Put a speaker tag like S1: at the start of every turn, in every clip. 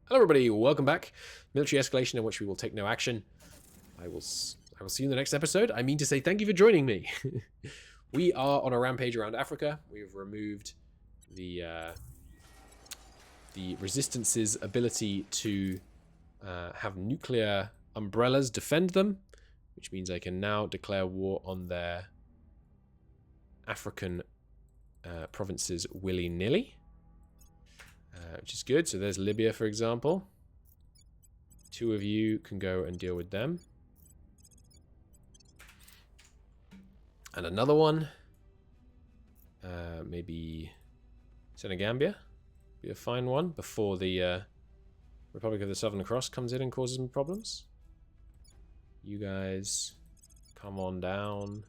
S1: Hello everybody, welcome back. Military escalation in which we will take no action. I will see you in the next episode. I mean to say thank you for joining me. We are on a rampage around Africa. We've removed the resistance's ability to have nuclear umbrellas defend them, which means I can now declare war on their African provinces willy-nilly. Which is good. So there's Libya, for example. Two of you can go and deal with them. And another one. Maybe Senegambia. Be a fine one before the Republic of the Southern Cross comes in and causes me problems. You guys, come on down.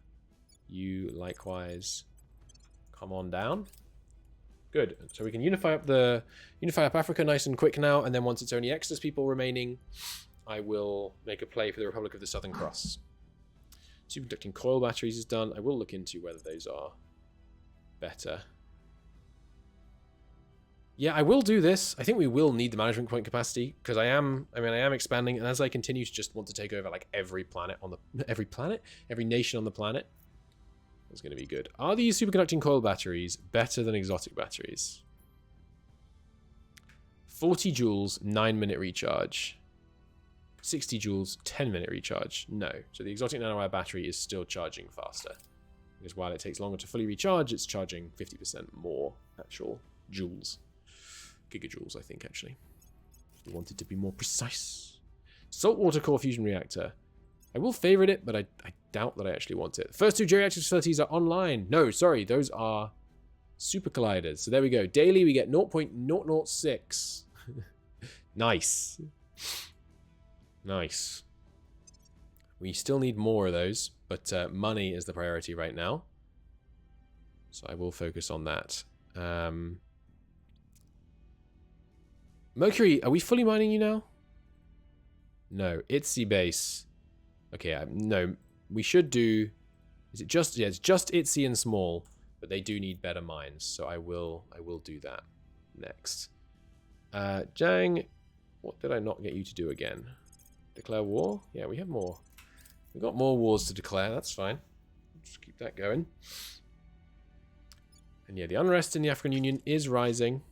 S1: You, likewise, come on down. Good. So we can unify up Africa nice and quick now, and then once it's only Exodus people remaining, I will make a play for the Republic of the Southern Cross. Superconducting coil batteries is done. I will look into whether those are better. Yeah, I will do this. I think we will need the management point capacity because I am expanding, and as I continue to just want to take over like every nation on the planet. It's going to be good. Are these superconducting coil batteries better than exotic batteries? 40 joules, 9-minute recharge. 60 joules, 10-minute recharge. No. So the exotic nanowire battery is still charging faster. Because while it takes longer to fully recharge, it's charging 50% more actual joules. Gigajoules, I think, actually. We want it to be more precise. Saltwater core fusion reactor. I will favorite it, but I doubt that I actually want it. The first two geriatric facilities are online. No, sorry, those are super colliders. So there we go. Daily, we get 0.006. Nice. Nice. We still need more of those, but money is the priority right now. So I will focus on that. Mercury, are we fully mining you now? No, ITSI base. Okay, no, we should do... Is it just... Yeah, it's just ITSI and small, but they do need better mines, so I will do that next. Jang, what did I not get you to do again? Declare war? Yeah, we have more. We've got more wars to declare, that's fine. Just keep that going. And yeah, the unrest in the African Union is rising.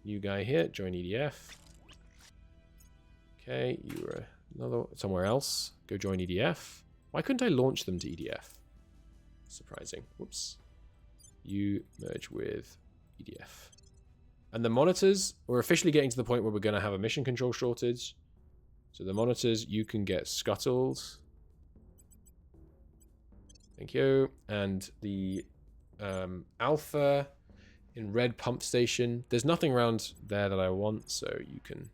S1: You guy here, join EDF. Okay, you were somewhere else. Go join EDF. Why couldn't I launch them to EDF? Surprising. Whoops. You merge with EDF. And the monitors, we're officially getting to the point where we're going to have a mission control shortage. So the monitors, you can get scuttled. Thank you. And the Alpha in red pump station. There's nothing around there that I want, so you can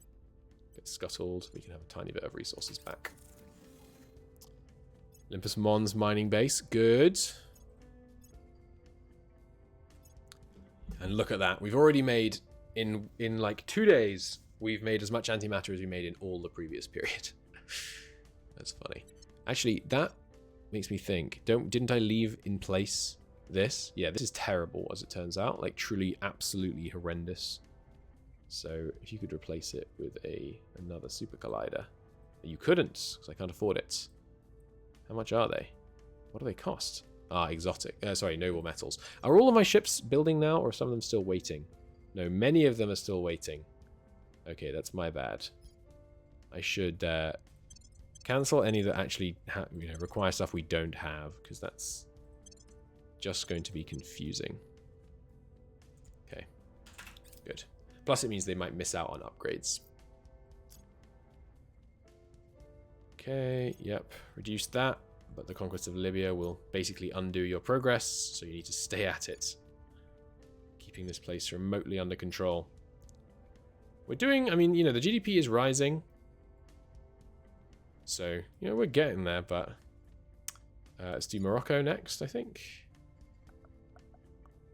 S1: get scuttled. We can have a tiny bit of resources back. Olympus Mons mining base. Good. And look at that. We've already made, in like 2 days, we've made as much antimatter as we made in all the previous period. That's funny. Actually, that makes me think. Didn't I leave in place this? Yeah, this is terrible as it turns out. Like truly, absolutely horrendous. So if you could replace it with another super collider. You couldn't, because I can't afford it. How much are they? What do they cost? Ah, exotic. Sorry, noble metals. Are all of my ships building now, or are some of them still waiting? No, many of them are still waiting. Okay, that's my bad. I should cancel any that actually require stuff we don't have, because that's just going to be confusing. Okay, good. Plus it means they might miss out on upgrades. Okay, yep, reduce that, but the conquest of Libya will basically undo your progress, so you need to stay at it. Keeping this place remotely under control. We're doing, I mean, the GDP is rising. So, we're getting there, but let's do Morocco next, I think.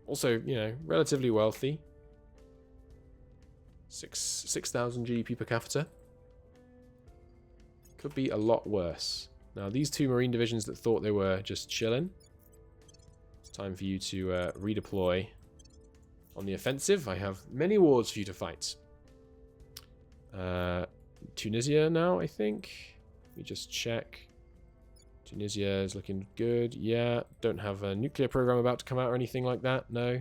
S1: Also, relatively wealthy. 6,000 GDP per capita. Could be a lot worse. Now, these two marine divisions that thought they were just chilling, it's time for you to redeploy on the offensive. I have many wars for you to fight. Tunisia now, I think. Let me just check. Tunisia is looking good. Yeah, don't have a nuclear program about to come out or anything like that. No.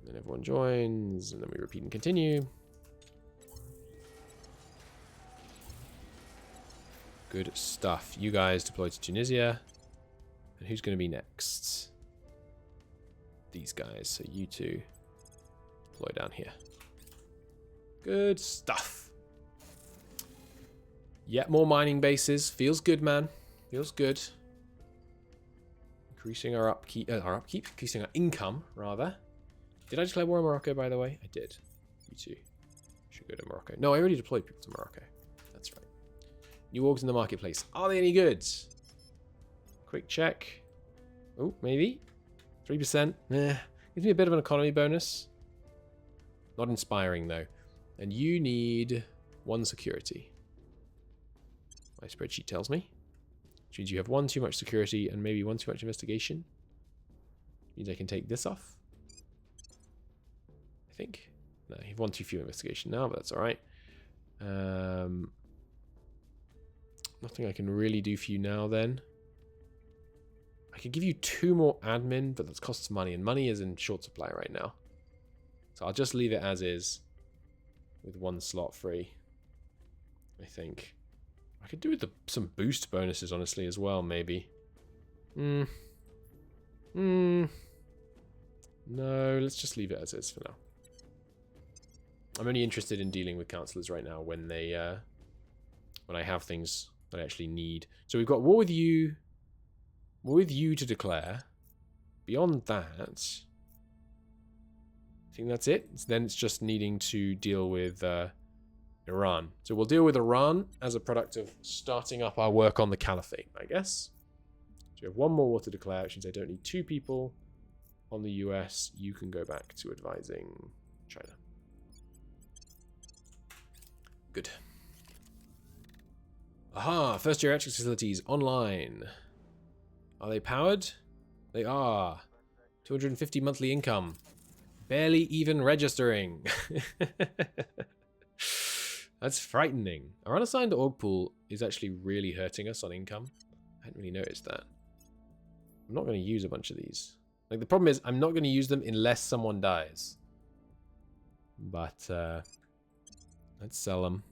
S1: Then everyone joins, and then we repeat and continue. Good stuff. You guys deploy to Tunisia. And who's going to be next? These guys. So you two deploy down here. Good stuff. Yeah, more mining bases. Feels good, man. Feels good. Increasing our upkeep, increasing our income, rather. Did I declare war on Morocco, by the way? I did. You too. Should go to Morocco. No, I already deployed people to Morocco. That's right. New orgs in the marketplace. Are they any good? Quick check. Oh, maybe. 3%. Gives me a bit of an economy bonus. Not inspiring, though. And you need 1 security. My spreadsheet tells me. Which means you have 1 too much security and maybe 1 too much investigation. Means I can take this off. I think. No, you have 1 too few investigation now, but that's alright. Nothing I can really do for you now then. I could give you 2 more admin, but that costs money, and money is in short supply right now. So I'll just leave it as is with 1 slot free, I think. I could do with some boost bonuses, honestly, as well, maybe. No, let's just leave it as is for now. I'm only interested in dealing with councillors right now when they, when I have things that I actually need. So we've got war with you to declare. Beyond that, I think that's it. Then it's just needing to deal with Iran. So we'll deal with Iran as a product of starting up our work on the Caliphate, I guess. So we have 1 more war to declare, which means I don't need 2 people on the US. You can go back to advising China. Good. Aha, first year electric facilities online. Are they powered? They are. 250 monthly income. Barely even registering. That's frightening. Our unassigned org pool is actually really hurting us on income. I hadn't really noticed that. I'm not going to use a bunch of these. Like, the problem is I'm not going to use them unless someone dies. But let's sell them.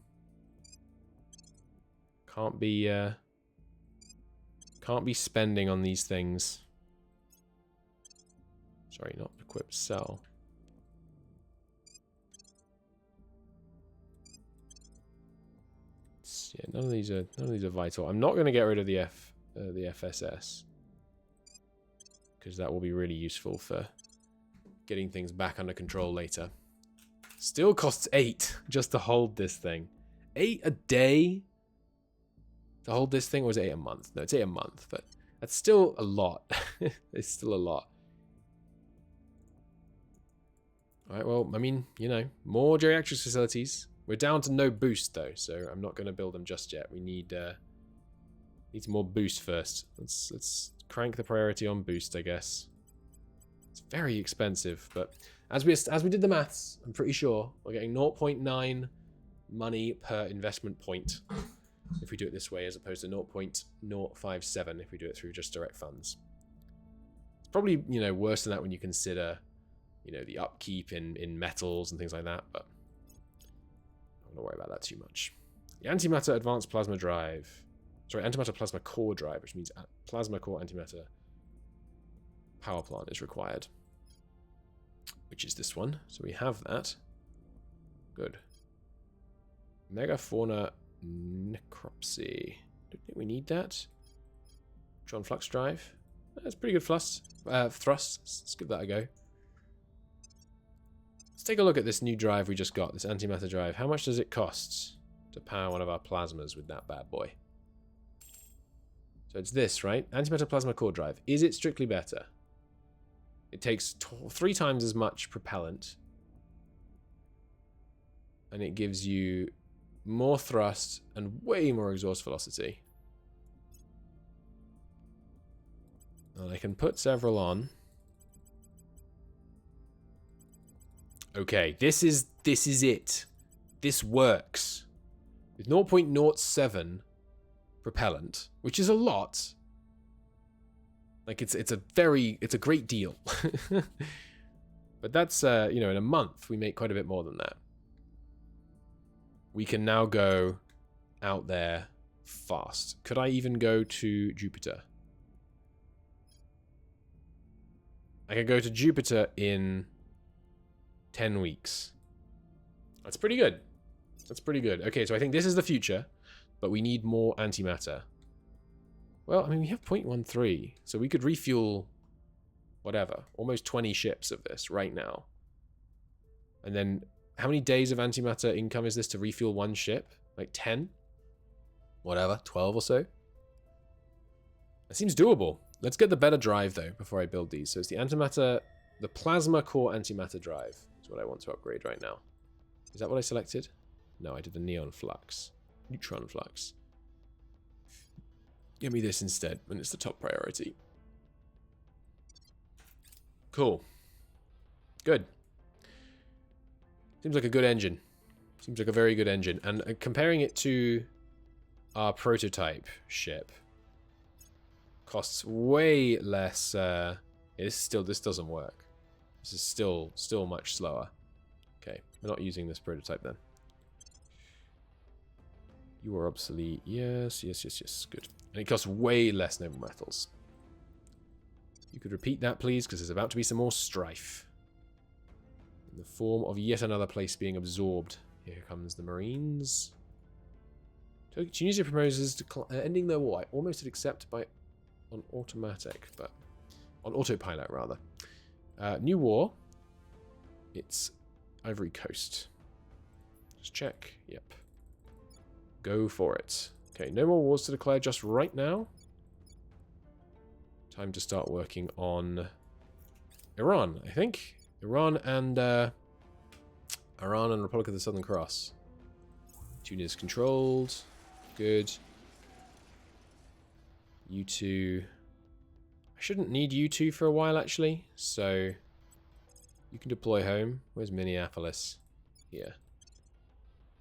S1: Can't be spending on these things. Sorry, not equip, sell. Yeah, none of these are vital. I'm not going to get rid of the FSS because that will be really useful for getting things back under control later. Still costs 8 just to hold this thing. 8 a day to hold this thing, or is it 8 a month? No, it's 8 a month, but that's still a lot. It's still a lot. All right, well, I mean, you know, more geriatrics facilities. We're down to no boost, though, so I'm not going to build them just yet. We need some more boost first. Let's crank the priority on boost, I guess. It's very expensive, but as we did the maths, I'm pretty sure we're getting 0.9 money per investment point if we do it this way, as opposed to 0.057 if we do it through just direct funds. It's probably, you know, worse than that when you consider, you know, the upkeep in metals and things like that, but I'm not going to worry about that too much. The Antimatter Advanced Plasma Drive. Sorry, Antimatter Plasma Core Drive, which means Plasma Core Antimatter Power Plant is required. Which is this one. So we have that. Good. Megafauna Necropsy. Don't think we need that. Tron Flux Drive. That's pretty good thrust. Let's give that a go. Let's take a look at this new drive we just got, this antimatter drive. How much does it cost to power one of our plasmas with that bad boy? So it's this, right? Antimatter plasma core drive. Is it strictly better? It takes 3 times as much propellant. And it gives you more thrust and way more exhaust velocity. And I can put several on. Okay, this is it. this works. With 0.07 propellant, which is a lot. Like it's a great deal. But that's you know, in a month we make quite a bit more than that. We can now go out there fast. Could I even go to Jupiter? I can go to Jupiter in 10 weeks. That's pretty good. That's pretty good. Okay, so I think this is the future, but we need more antimatter. Well, I mean, we have 0.13, so we could refuel whatever, almost 20 ships of this right now. And then how many days of antimatter income is this to refuel one ship? Like 10? Whatever, 12 or so? That seems doable. Let's get the better drive, though, before I build these. So it's the antimatter, the plasma core antimatter drive is what I want to upgrade right now. Is that what I selected? No, I did the neon flux. Neutron flux. Give me this instead, when it's the top priority. Cool. Good. Seems like a good engine. Seems like a very good engine. And comparing it to our prototype ship, costs way less. This doesn't work. This is still much slower. Okay, we're not using this prototype then. You are obsolete. Yes. Good. And it costs way less noble metals. You could repeat that, please, because there's about to be some more strife. In the form of yet another place being absorbed. Here comes the Marines. Tunisia proposes ending their war. I almost did accept by on automatic, but on autopilot rather. New war. It's Ivory Coast. Just check. Yep. Go for it. Okay, no more wars to declare just right now. Time to start working on Iran, I think. Iran and Republic of the Southern Cross. Tunis controlled. Good. You two. I shouldn't need you two for a while, actually. So you can deploy home. Where's Minneapolis? Here.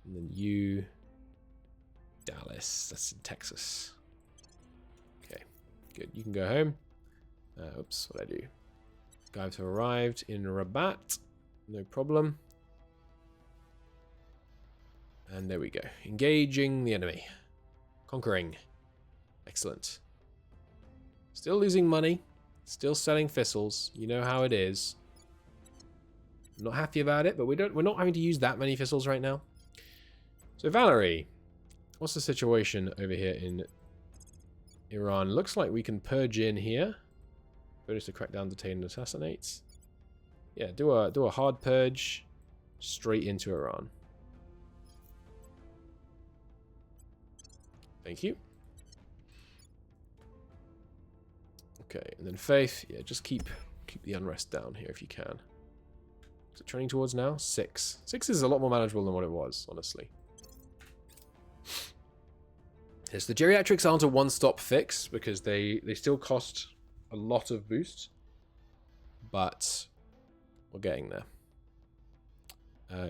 S1: And then you. Dallas. That's in Texas. Okay. Good. You can go home. Oops. What'd I do? Guys have arrived in Rabat. No problem. And there we go. Engaging the enemy. Conquering. Excellent. Still losing money. Still selling thistles. You know how it is. I'm not happy about it, but we're not having to use that many thistles right now. So Valerie, what's the situation over here in Iran? Looks like we can purge in here. Bonus to crack down, detain, and assassinate. Yeah, do a hard purge straight into Iran. Thank you. Okay, and then faith. Yeah, just keep the unrest down here if you can. Is it trending towards now? 6. 6 is a lot more manageable than what it was, honestly. Yes, the geriatrics aren't a one-stop fix because they still cost a lot of boost, but we're getting there.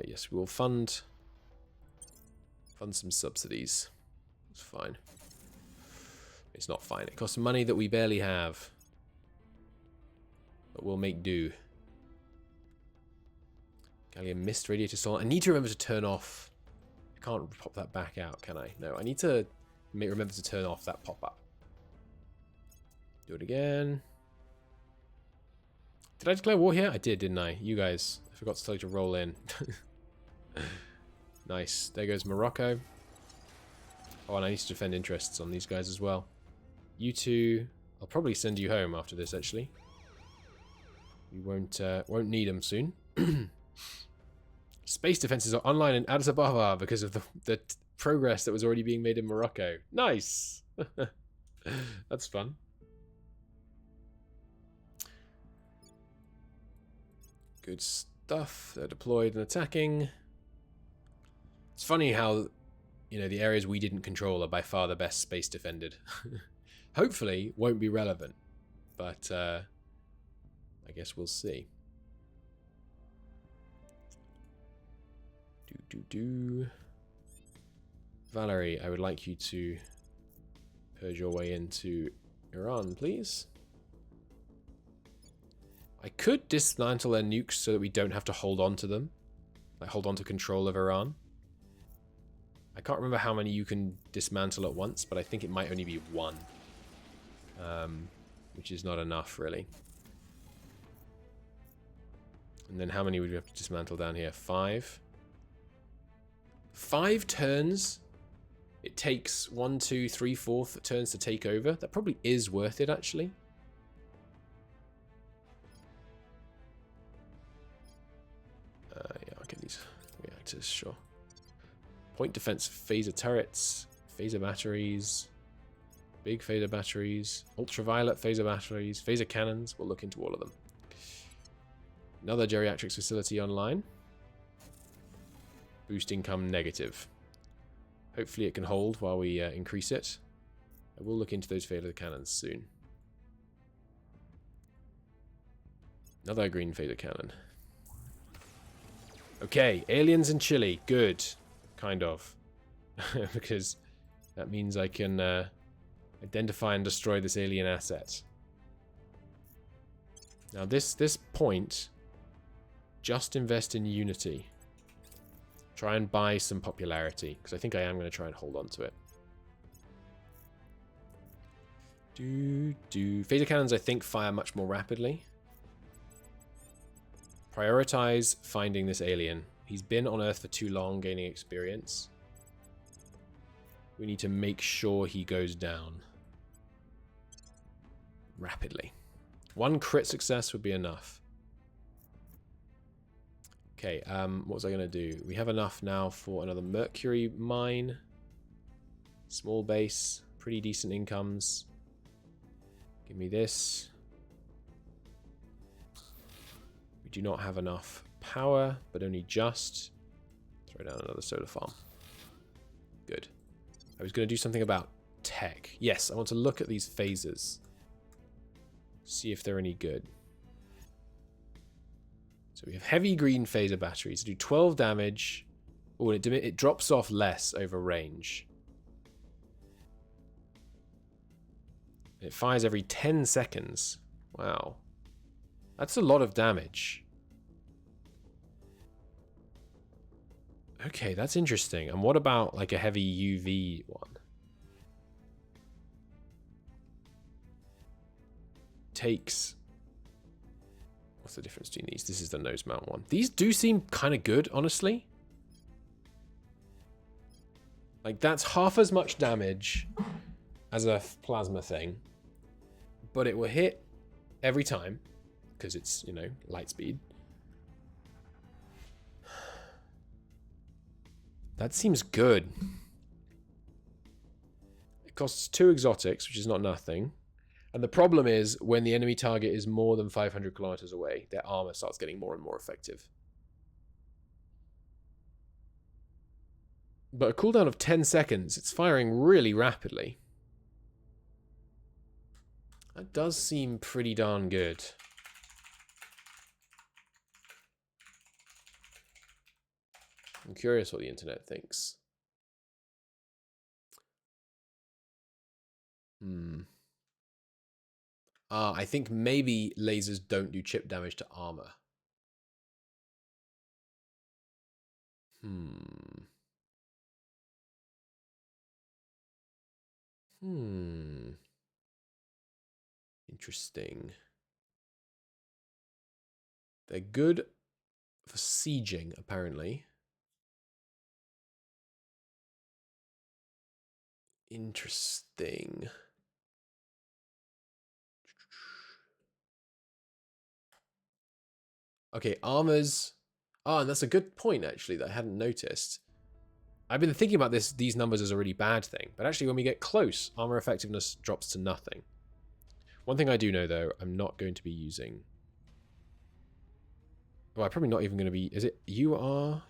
S1: Yes, we will fund some subsidies. It's fine. It's not fine. It costs money that we barely have, but we'll make do. Gallium missed radiator stall. I need to remember to turn off. I can't pop that back out, can I? No, I need to remember to turn off that pop-up. Do it again. Did I declare war here? I did, didn't I? You guys. I forgot to tell you to roll in. Nice. There goes Morocco. Oh, and I need to defend interests on these guys as well. You two. I'll probably send you home after this, actually. We won't need them soon. Space defenses are online in Addis Ababa because of the progress that was already being made in Morocco. Nice! That's fun. Good stuff. They're deployed and attacking. It's funny how, you know, the areas we didn't control are by far the best space defended. Hopefully, won't be relevant. But, I guess we'll see. Valerie, I would like you to purge your way into Iran, please. I could dismantle their nukes so that we don't have to hold on to them. Like, hold on to control of Iran. I can't remember how many you can dismantle at once, but I think it might only be one. Which is not enough, really. And then how many would we have to dismantle down here? 5. 5 turns? It takes 1, 2, 3, 4 turns to take over. That probably is worth it, actually. Yeah, I'll get these reactors, sure. Point defense phaser turrets, phaser batteries, big phaser batteries, ultraviolet phaser batteries, phaser cannons. We'll look into all of them. Another geriatrics facility online. Boost income negative. Hopefully it can hold while we increase it. I will look into those phaser cannons soon. Another green phaser cannon. Okay, aliens in Chile. Good. Kind of. Because that means I can identify and destroy this alien asset. Now this point, just invest in unity. Try and buy some popularity, because I think I am going to try and hold on to it. Phaser cannons, I think, fire much more rapidly. Prioritize finding this alien. He's been on Earth for too long, gaining experience. We need to make sure he goes down rapidly. 1 crit success would be enough. Okay, what was I going to do? We have enough now for another mercury mine. Small base, pretty decent incomes. Give me this. We do not have enough power, but only just. Throw down another solar farm. Good. I was going to do something about tech. Yes, I want to look at these phasers. See if they're any good. So we have heavy green phaser batteries. Do 12 damage. Oh, it drops off less over range. It fires every 10 seconds. Wow. That's a lot of damage. Okay, that's interesting. And what about like a heavy UV one? Takes... What's the difference between these? This is the nose mount one. These do seem kind of good, honestly. Like, that's half as much damage as a plasma thing. But it will hit every time. Because it's, you know, light speed. That seems good. It costs 2 exotics, which is not nothing. And the problem is, when the enemy target is more than 500 kilometers away, their armor starts getting more and more effective. But a cooldown of 10 seconds, it's firing really rapidly. That does seem pretty darn good. I'm curious what the internet thinks. I think maybe lasers don't do chip damage to armor. Interesting. They're good for sieging, apparently. Interesting. Okay, armors. And that's a good point, actually, that I hadn't noticed. I've been thinking about these numbers as a really bad thing, but actually when we get close, armor effectiveness drops to nothing. One thing I do know, though, I'm not going to be using... Well, I'm probably not even going to be... Is it UR?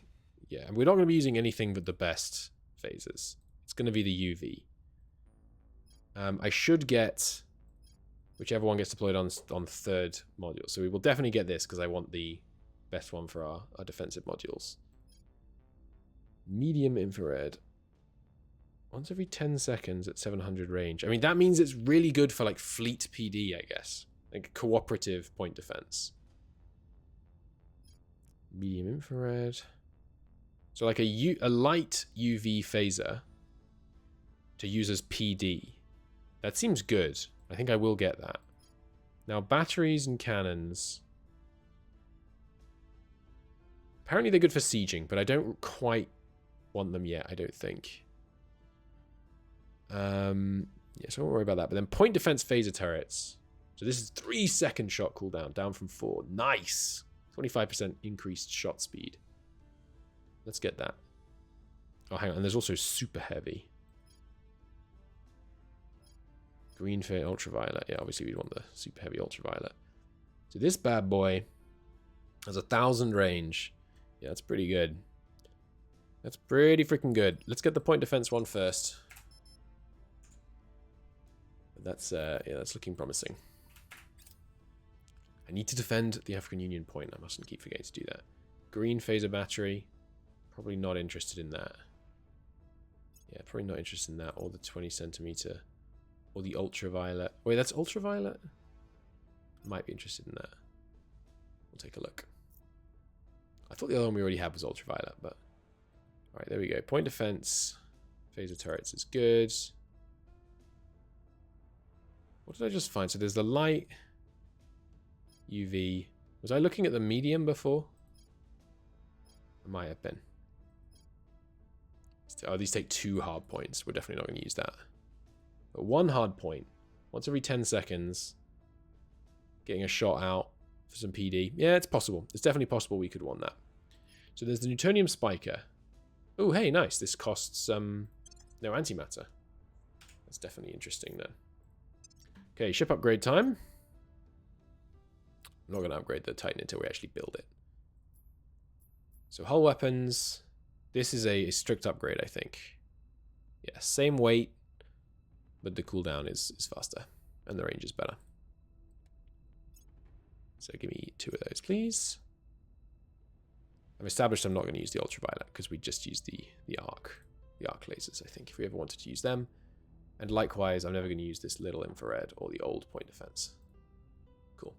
S1: Yeah, we're not going to be using anything but the best phasers. It's going to be the UV. I should get whichever one gets deployed on third module. So we will definitely get this because I want the best one for our defensive modules. Medium infrared. Once every 10 seconds at 700 range. I mean, that means it's really good for like fleet PD, I guess. Like cooperative point defense. Medium infrared. So like a light UV phaser to use as PD. That seems good. I think I will get that. Now, batteries and cannons. Apparently they're good for sieging, but I don't quite want them yet, I don't think. Yeah, so I won't worry about that. But then point defense phaser turrets. So this is 3-second shot cooldown, down from 4. Nice! 25% increased shot speed. Let's get that. Oh, hang on. And there's also super heavy. Green for ultraviolet. Yeah, obviously we'd want the super heavy ultraviolet. So this bad boy has 1,000 range. Yeah, that's pretty good. That's pretty freaking good. Let's get the point defense one first. That's yeah, that's looking promising. I need to defend the African Union point. I mustn't keep forgetting to do that. Green phaser battery. Probably not interested in that. Yeah, probably not interested in that. Or the 20 centimeter. Or the ultraviolet. Wait, that's ultraviolet? Might be interested in that. We'll take a look. I thought the other one we already had was ultraviolet, but... Alright, there we go. Point defense. Phaser turrets is good. What did I just find? So there's the light... UV. Was I looking at the medium before? I might have been. Oh, these take 2 hard points. We're definitely not going to use that. But 1 hard point. Once every 10 seconds. Getting a shot out for some PD. Yeah, it's possible. It's definitely possible we could want that. So there's the Newtonium Spiker. Oh, hey, nice. This costs no antimatter. That's definitely interesting then. Okay, ship upgrade time. I'm not going to upgrade the Titan until we actually build it. So hull weapons. This is a strict upgrade, I think. Yeah, same weight, but the cooldown is faster. And the range is better. So give me 2 of those, please. I've established I'm not going to use the ultraviolet because we just used the arc lasers, I think, if we ever wanted to use them. And likewise, I'm never going to use this little infrared or the old point defense. Cool.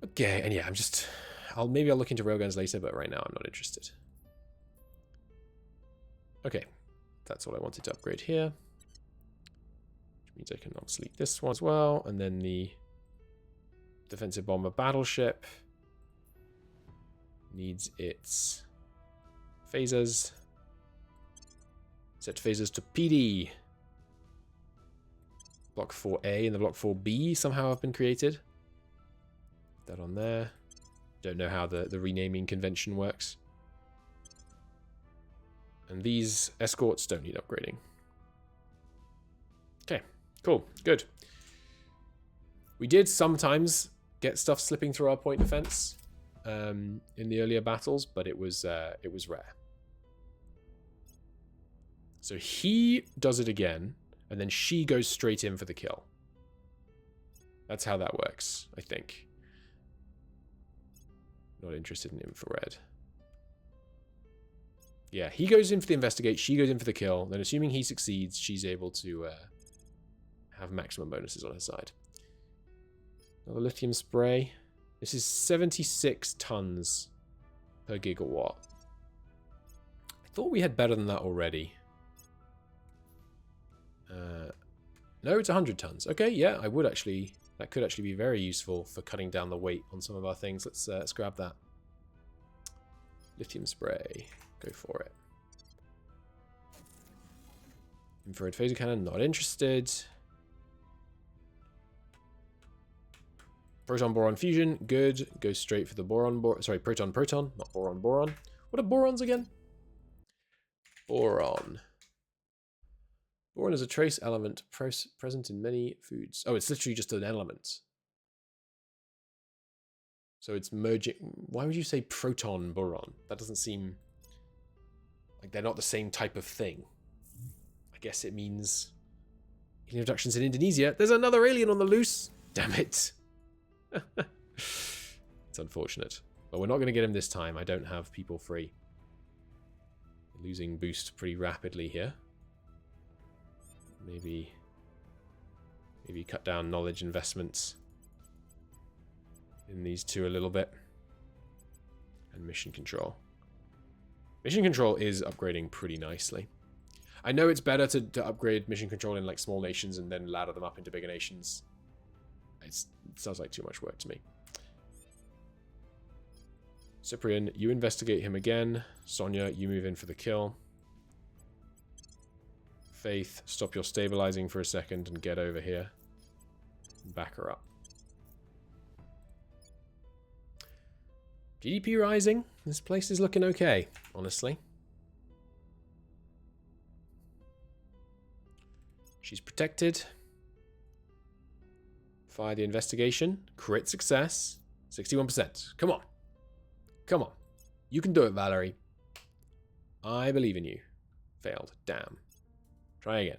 S1: Okay, and yeah, maybe I'll look into railguns later, but right now I'm not interested. Okay, that's all I wanted to upgrade here. Which means I can obviously this one as well, and then the defensive bomber battleship needs its phasers. Set phasers to PD. Block 4A and the Block 4B somehow have been created. That on there. Don't know how the renaming convention works. And these escorts don't need upgrading. Okay, cool, good. We did sometimes get stuff slipping through our point defense in the earlier battles, but it was rare. So he does it again, and then she goes straight in for the kill. That's how that works, I think. Not interested in infrared. Yeah, he goes in for the investigate, she goes in for the kill, then assuming he succeeds, she's able to have maximum bonuses on her side. Another lithium spray. This is 76 tons per gigawatt. I thought we had better than that already. No, it's 100 tons. Okay, yeah, I would actually... That could actually be very useful for cutting down the weight on some of our things. Let's grab that. Lithium spray. Go for it. Infrared phaser cannon, not interested. Proton boron fusion, good. Go straight for the boron. Sorry, proton, not boron, boron. What are borons again? Boron. Boron is a trace element present in many foods. Oh, it's literally just an element. So it's merging. Why would you say proton boron? That doesn't seem like they're not the same type of thing. I guess it means alien abductions in Indonesia. There's another alien on the loose. Damn it. It's unfortunate. But we're not going to get him this time. I don't have people free. losing boost pretty rapidly here. Maybe cut down knowledge investments in these two a little bit. And mission control. Mission control is upgrading pretty nicely. I know it's better to upgrade mission control in like small nations and then ladder them up into bigger nations. It sounds like too much work to me. Cyprian, you investigate him again. Sonia, you move in for the kill. Faith, stop your stabilizing for a second and get over here. Back her up. GDP rising. This place is looking okay, honestly. She's protected. Fire the investigation. Crit success. 61%. Come on. Come on. You can do it, Valerie. I believe in you. Failed. Damn. Try again.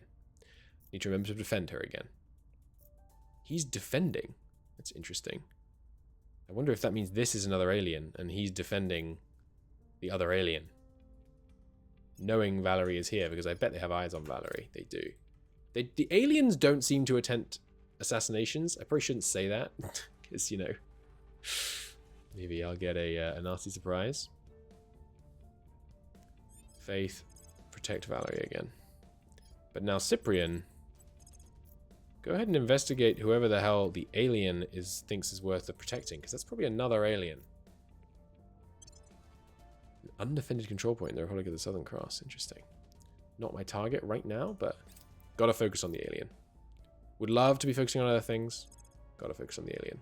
S1: Need to remember to defend her again. He's defending. That's interesting. I wonder if that means this is another alien and he's defending the other alien. Knowing Valerie is here, because I bet they have eyes on Valerie. They do. The aliens don't seem to attempt assassinations. I probably shouldn't say that, because, you know, maybe I'll get a nasty surprise. Faith, protect Valerie again. But now Cyprian, go ahead and investigate whoever the hell the alien thinks is worth the protecting, because that's probably another alien. An undefended control point in the Republic of the Southern Cross. Interesting. Not my target right now, but gotta focus on the alien. Would love to be focusing on other things. Gotta focus on the alien.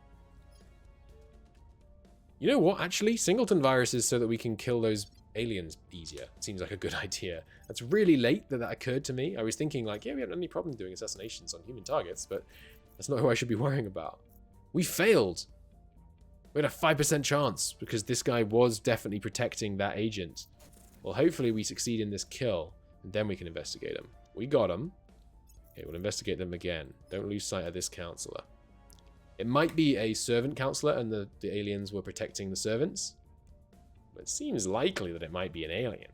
S1: You know what, actually? Singleton viruses so that we can kill those aliens easier. Seems like a good idea. That's really late that occurred to me. I was thinking like, yeah, we haven't had any problem doing assassinations on human targets, but that's not who I should be worrying about. We failed. We had a 5% chance because this guy was definitely protecting that agent. Well, hopefully we succeed in this kill and then we can investigate him. We got him. Okay, we'll investigate them again. Don't lose sight of this counselor. It might be a servant counselor and the aliens were protecting the servants. But it seems likely that it might be an alien.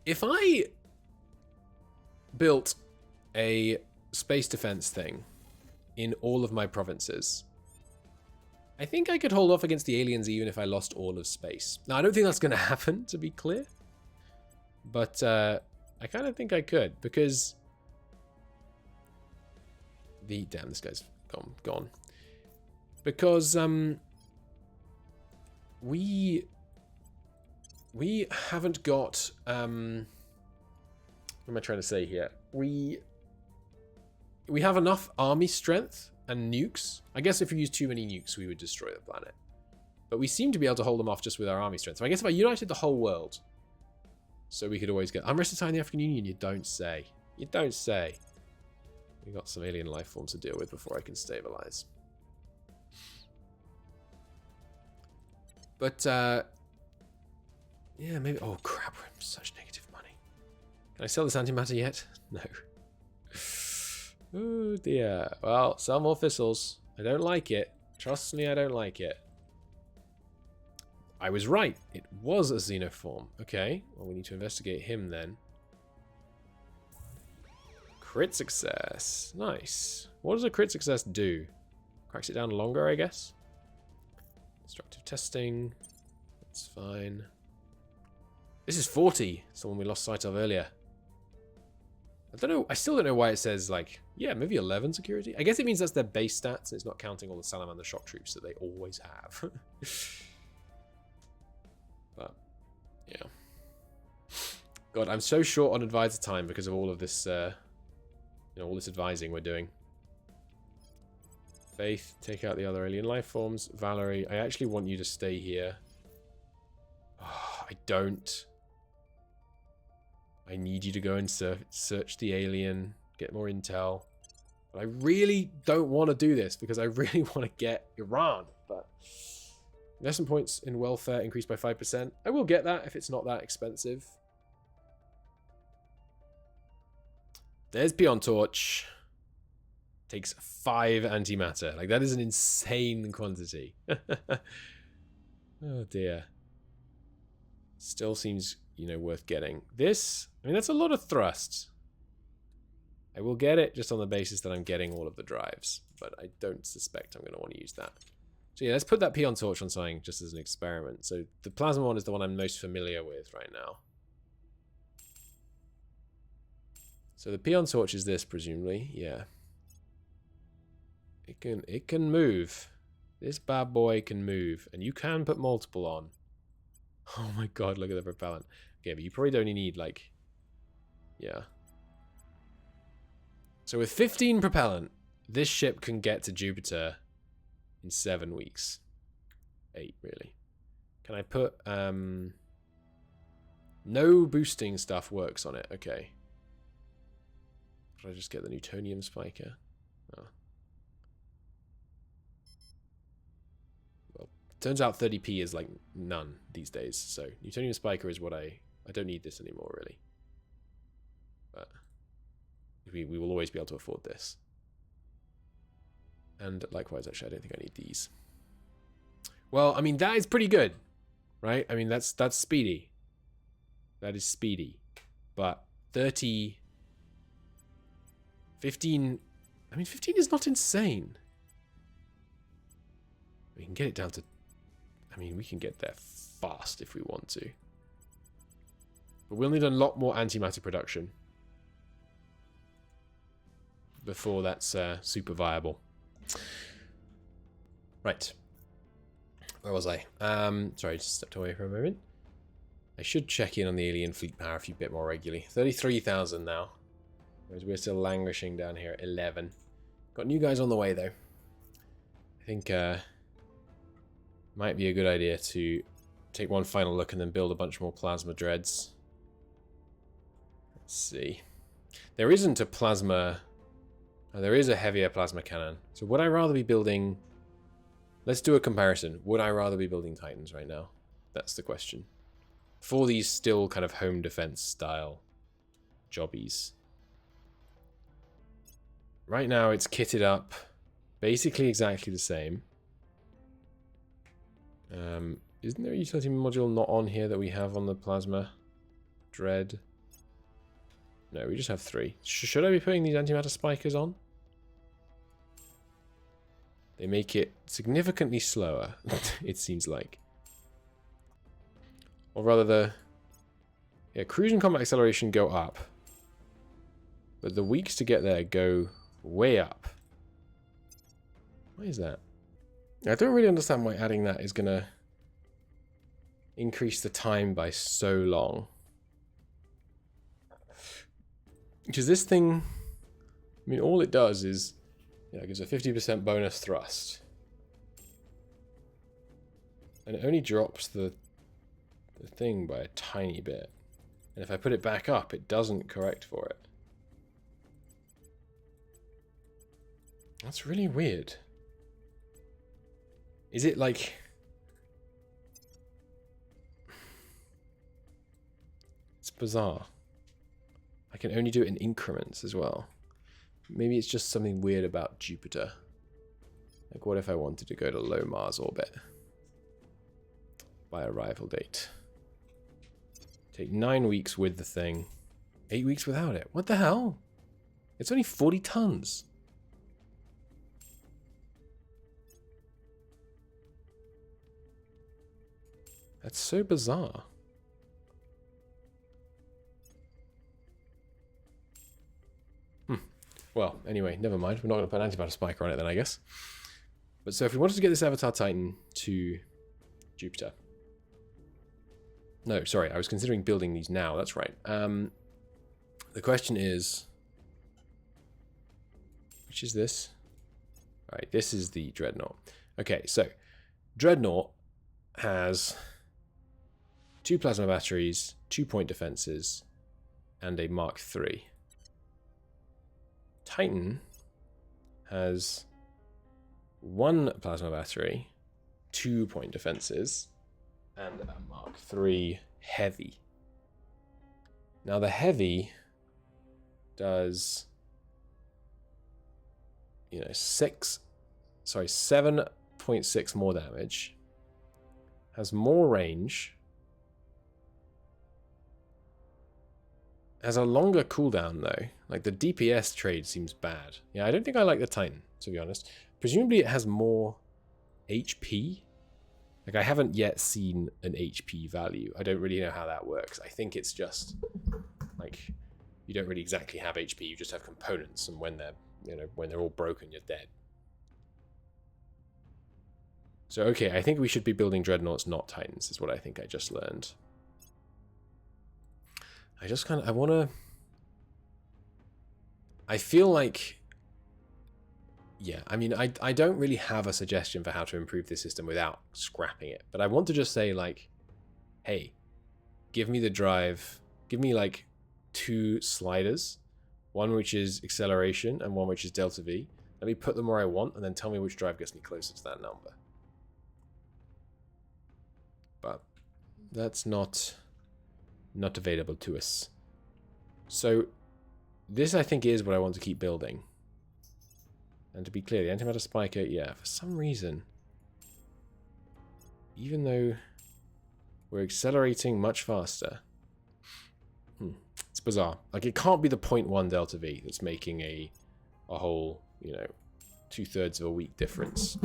S1: If I built a space defense thing in all of my provinces, I think I could hold off against the aliens even if I lost all of space. Now, I don't think that's going to happen, to be clear. But I kind of think I could, because damn, this guy's gone. Because we haven't got what am I trying to say here? We have enough army strength and nukes. I guess if we use too many nukes, we would destroy the planet. But we seem to be able to hold them off just with our army strength. So I guess if I united the whole world, so we could always get unrest attack in the African Union. You don't say. You don't say. We got some alien life forms to deal with before I can stabilize. But yeah, maybe. Oh crap! We're in such negative money. Can I sell this antimatter yet? No. Oh dear. Well, sell more thistles. I don't like it. Trust me, I don't like it. I was right. It was a xenoform. Okay. Well, we need to investigate him then. Crit success. Nice. What does a crit success do? Cracks it down longer, I guess. Destructive testing. That's fine. This is 40. It's the one we lost sight of earlier. I don't know. I still don't know why it says, like, yeah, maybe 11 security. I guess it means that's their base stats and it's not counting all the salamander shock troops that they always have. But, yeah. God, I'm so short on advisor time because of all of this, you know, all this advising we're doing. Faith, take out the other alien life forms. Valerie, I actually want you to stay here. Oh, I don't. I need you to go and search the alien, get more intel. But I really don't want to do this because I really want to get Iran. But investment points in welfare increased by 5%. I will get that if it's not that expensive. There's Peon Torch. Takes 5 antimatter. Like, that is an insane quantity. Oh dear. Still seems, you know, worth getting. This, I mean, that's a lot of thrust. I will get it just on the basis that I'm getting all of the drives, but I don't suspect I'm going to want to use that. So yeah, let's put that Peon Torch on something just as an experiment. So the Plasma one is the one I'm most familiar with right now. So the Peon Torch is this, presumably. Yeah. It can move. This bad boy can move, and you can put multiple on. Oh my god, look at the propellant. Okay, but you probably only need, like... Yeah. So with 15 propellant, this ship can get to Jupiter in 7 weeks. 8, really. Can I put... No boosting stuff works on it. Okay. Should I just get the Newtonium spiker? Oh. Well, turns out 30p is like none these days. So Newtonium spiker is what I don't need this anymore, really. But we will always be able to afford this. And likewise, actually, I don't think I need these. Well, I mean, that is pretty good, right? I mean, that's speedy. That is speedy. But 30... 15... I mean, 15 is not insane. We can get it down to... I mean, we can get there fast if we want to. But we'll need a lot more antimatter production before that's super viable. Right. Where was I? Sorry, just stepped away for a moment. I should check in on the alien fleet power a bit more regularly. 33,000 now. Whereas we're still languishing down here at 11. Got new guys on the way, though. I think might be a good idea to take one final look and then build a bunch more plasma dreads. Let's see. There isn't a plasma... there is a heavier plasma cannon. So would I rather be building... Let's do a comparison. Would I rather be building Titans right now? That's the question. For these still kind of home defense style jobbies. Right now it's kitted up basically exactly the same. Isn't there a utility module not on here that we have on the plasma dread? No, we just have 3. Should I be putting these antimatter spikers on? They make it significantly slower, it seems like. Or rather, the cruise and combat acceleration go up. But the weeks to get there go way up. Why is that? I don't really understand why adding that is going to increase the time by so long. Because this thing, I mean, all it does is, it gives a 50% bonus thrust. And it only drops the thing by a tiny bit. And if I put it back up, it doesn't correct for it. That's really weird. Is it like... It's bizarre. I can only do it in increments as well. Maybe it's just something weird about Jupiter. Like, what if I wanted to go to low Mars orbit? By arrival date. Take 9 weeks with the thing. 8 weeks without it. What the hell? It's only 40 tons. That's so bizarre. Well, anyway, never mind. We're not going to put an antimatter spiker on it then, I guess. But so if we wanted to get this Avatar Titan to Jupiter... No, sorry, I was considering building these now. That's right. The question is... Which is this? Alright, this is the Dreadnought. Okay, so Dreadnought has 2 plasma batteries, 2-point defenses, and a Mark III. Titan has 1 plasma battery, 2-point defenses, and a Mark III Heavy. Now the Heavy does, 7.6 more damage, has more range, has a longer cooldown though. Like the DPS trade seems bad. Yeah, I don't think I like the Titan, to be honest. Presumably it has more HP. Like I haven't yet seen an HP value. I don't really know how that works. I think it's just like you don't really exactly have HP. You just have components, and when they're when they're all broken, you're dead. So okay, I think we should be building Dreadnoughts, not Titans, is what I think I just learned. I feel like, yeah, I mean, I don't really have a suggestion for how to improve this system without scrapping it. But I want to just say, like, hey, give me the drive. Give me, like, 2 sliders. One which is acceleration and one which is delta V. Let me put them where I want and then tell me which drive gets me closer to that number. But that's not available to us. So this, I think, is what I want to keep building. And to be clear, the Antimatter Spiker, yeah, for some reason, even though we're accelerating much faster, it's bizarre. Like, it can't be the 0.1 delta V that's making a whole, 2/3 of a week difference.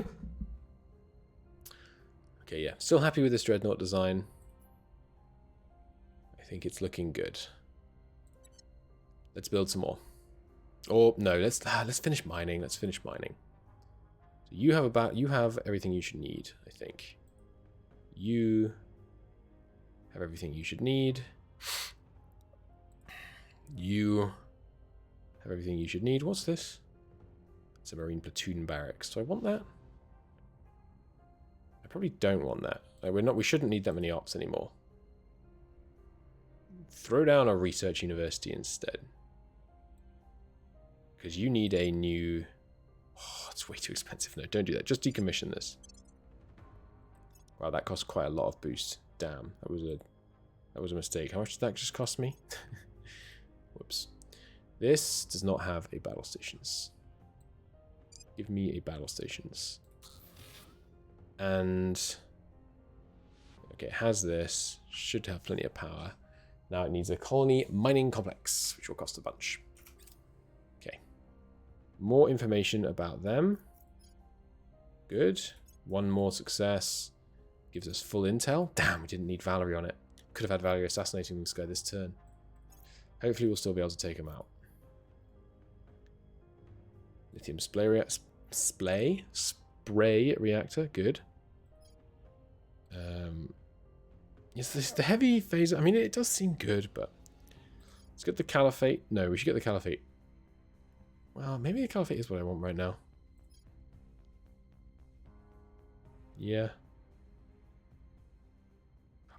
S1: Okay, yeah, still happy with this Dreadnought design. I think it's looking good. Let's build some more. Or no, let's finish mining. Let's finish mining. So you have everything you should need, I think. You have everything you should need. You have everything you should need. What's this? It's a Marine platoon barracks. Do I want that? I probably don't want that. Like, we shouldn't need that many ops anymore. Throw down a research university instead. Because you need a new... Oh, it's way too expensive. No, don't do that. Just decommission this. Wow, that cost quite a lot of boost. Damn, that was a mistake. How much did that just cost me? Whoops. This does not have a battle stations. Give me a battle stations. And... okay, it has this. Should have plenty of power. Now it needs a colony mining complex, which will cost a bunch. Okay. More information about them. Good. One more success. Gives us full intel. Damn, we didn't need Valerie on it. Could have had Valerie assassinating this guy this turn. Hopefully we'll still be able to take him out. Lithium spray reactor. Good. Yes, the heavy phaser. I mean, it does seem good, but let's get the Caliphate. No, we should get the Caliphate. Well, maybe the Caliphate is what I want right now. Yeah.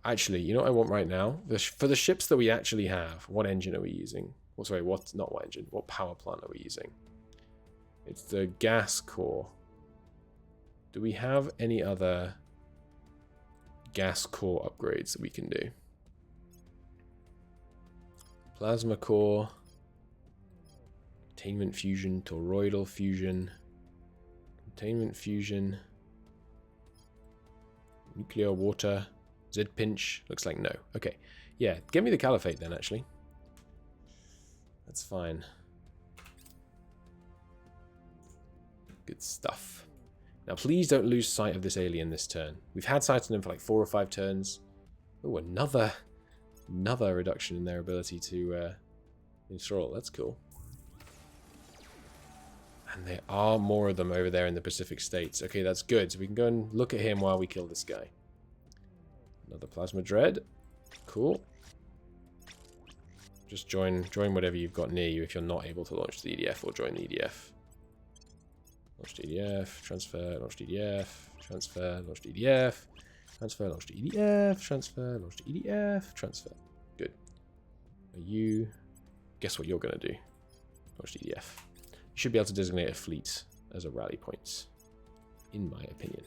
S1: Actually, you know what I want right now? For the ships that we actually have, what engine are we using? Oh, sorry, not what engine. What power plant are we using? It's the gas core. Do we have any other gas core upgrades that we can do? Plasma core, containment fusion, toroidal fusion, containment fusion, nuclear water, Z pinch. Looks like no. Okay, yeah, give me the Caliphate then. Actually, that's fine. Good stuff. Now, please don't lose sight of this alien this turn. We've had sight on him for like 4 or 5 turns. Oh, another reduction in their ability to enthrall. That's cool. And there are more of them over there in the Pacific States. Okay, that's good. So we can go and look at him while we kill this guy. Another Plasma Dread. Cool. Just join whatever you've got near you if you're not able to launch the EDF, or join the EDF. Launch EDF, transfer, launch EDF, transfer, launch EDF, transfer, launch EDF, transfer, launch EDF, transfer. Good. Are you... guess what you're going to do? Launch EDF. You should be able to designate a fleet as a rally point, in my opinion.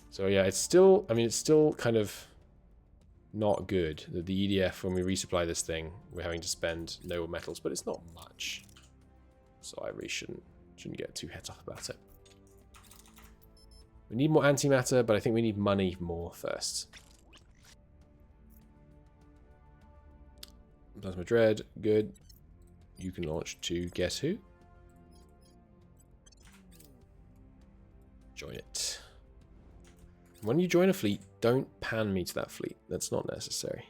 S1: So yeah, it's still... I mean, it's still kind of not good that the EDF, when we resupply this thing, we're having to spend noble metals, but it's not much. So I really shouldn't get too het up about it. We need more antimatter, but I think we need money more first. Plasma Dread, good. You can launch to guess who? Join it. When you join a fleet, don't pan me to that fleet. That's not necessary.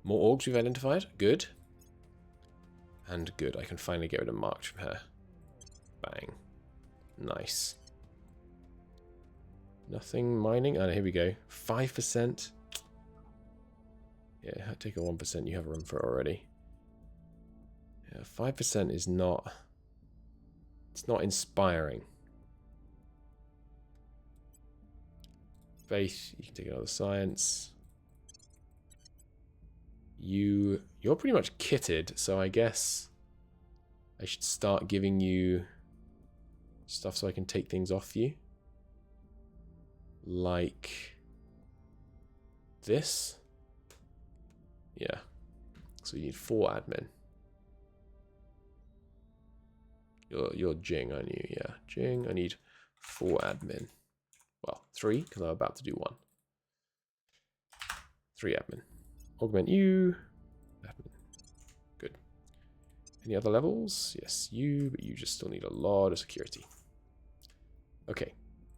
S1: More orgs we've identified. Good. And good. I can finally get rid of marked from her. Bang. Nice. Nothing mining. Oh, here we go. 5%. Yeah, take a 1%. You have room for it already. Yeah, 5% is not... It's not inspiring. Faith, you can take another science. You're pretty much kitted, so I guess I should start giving you stuff so I can take things off you. Like this. Yeah. So you need 4 admin. You're Jing, aren't you? Yeah, Jing. I need 4 admin. Well, 3, because I'm about to do 1. 3 admin. Augment you. Admin. Good. Any other levels? Yes, you, but you just still need a lot of security. Okay.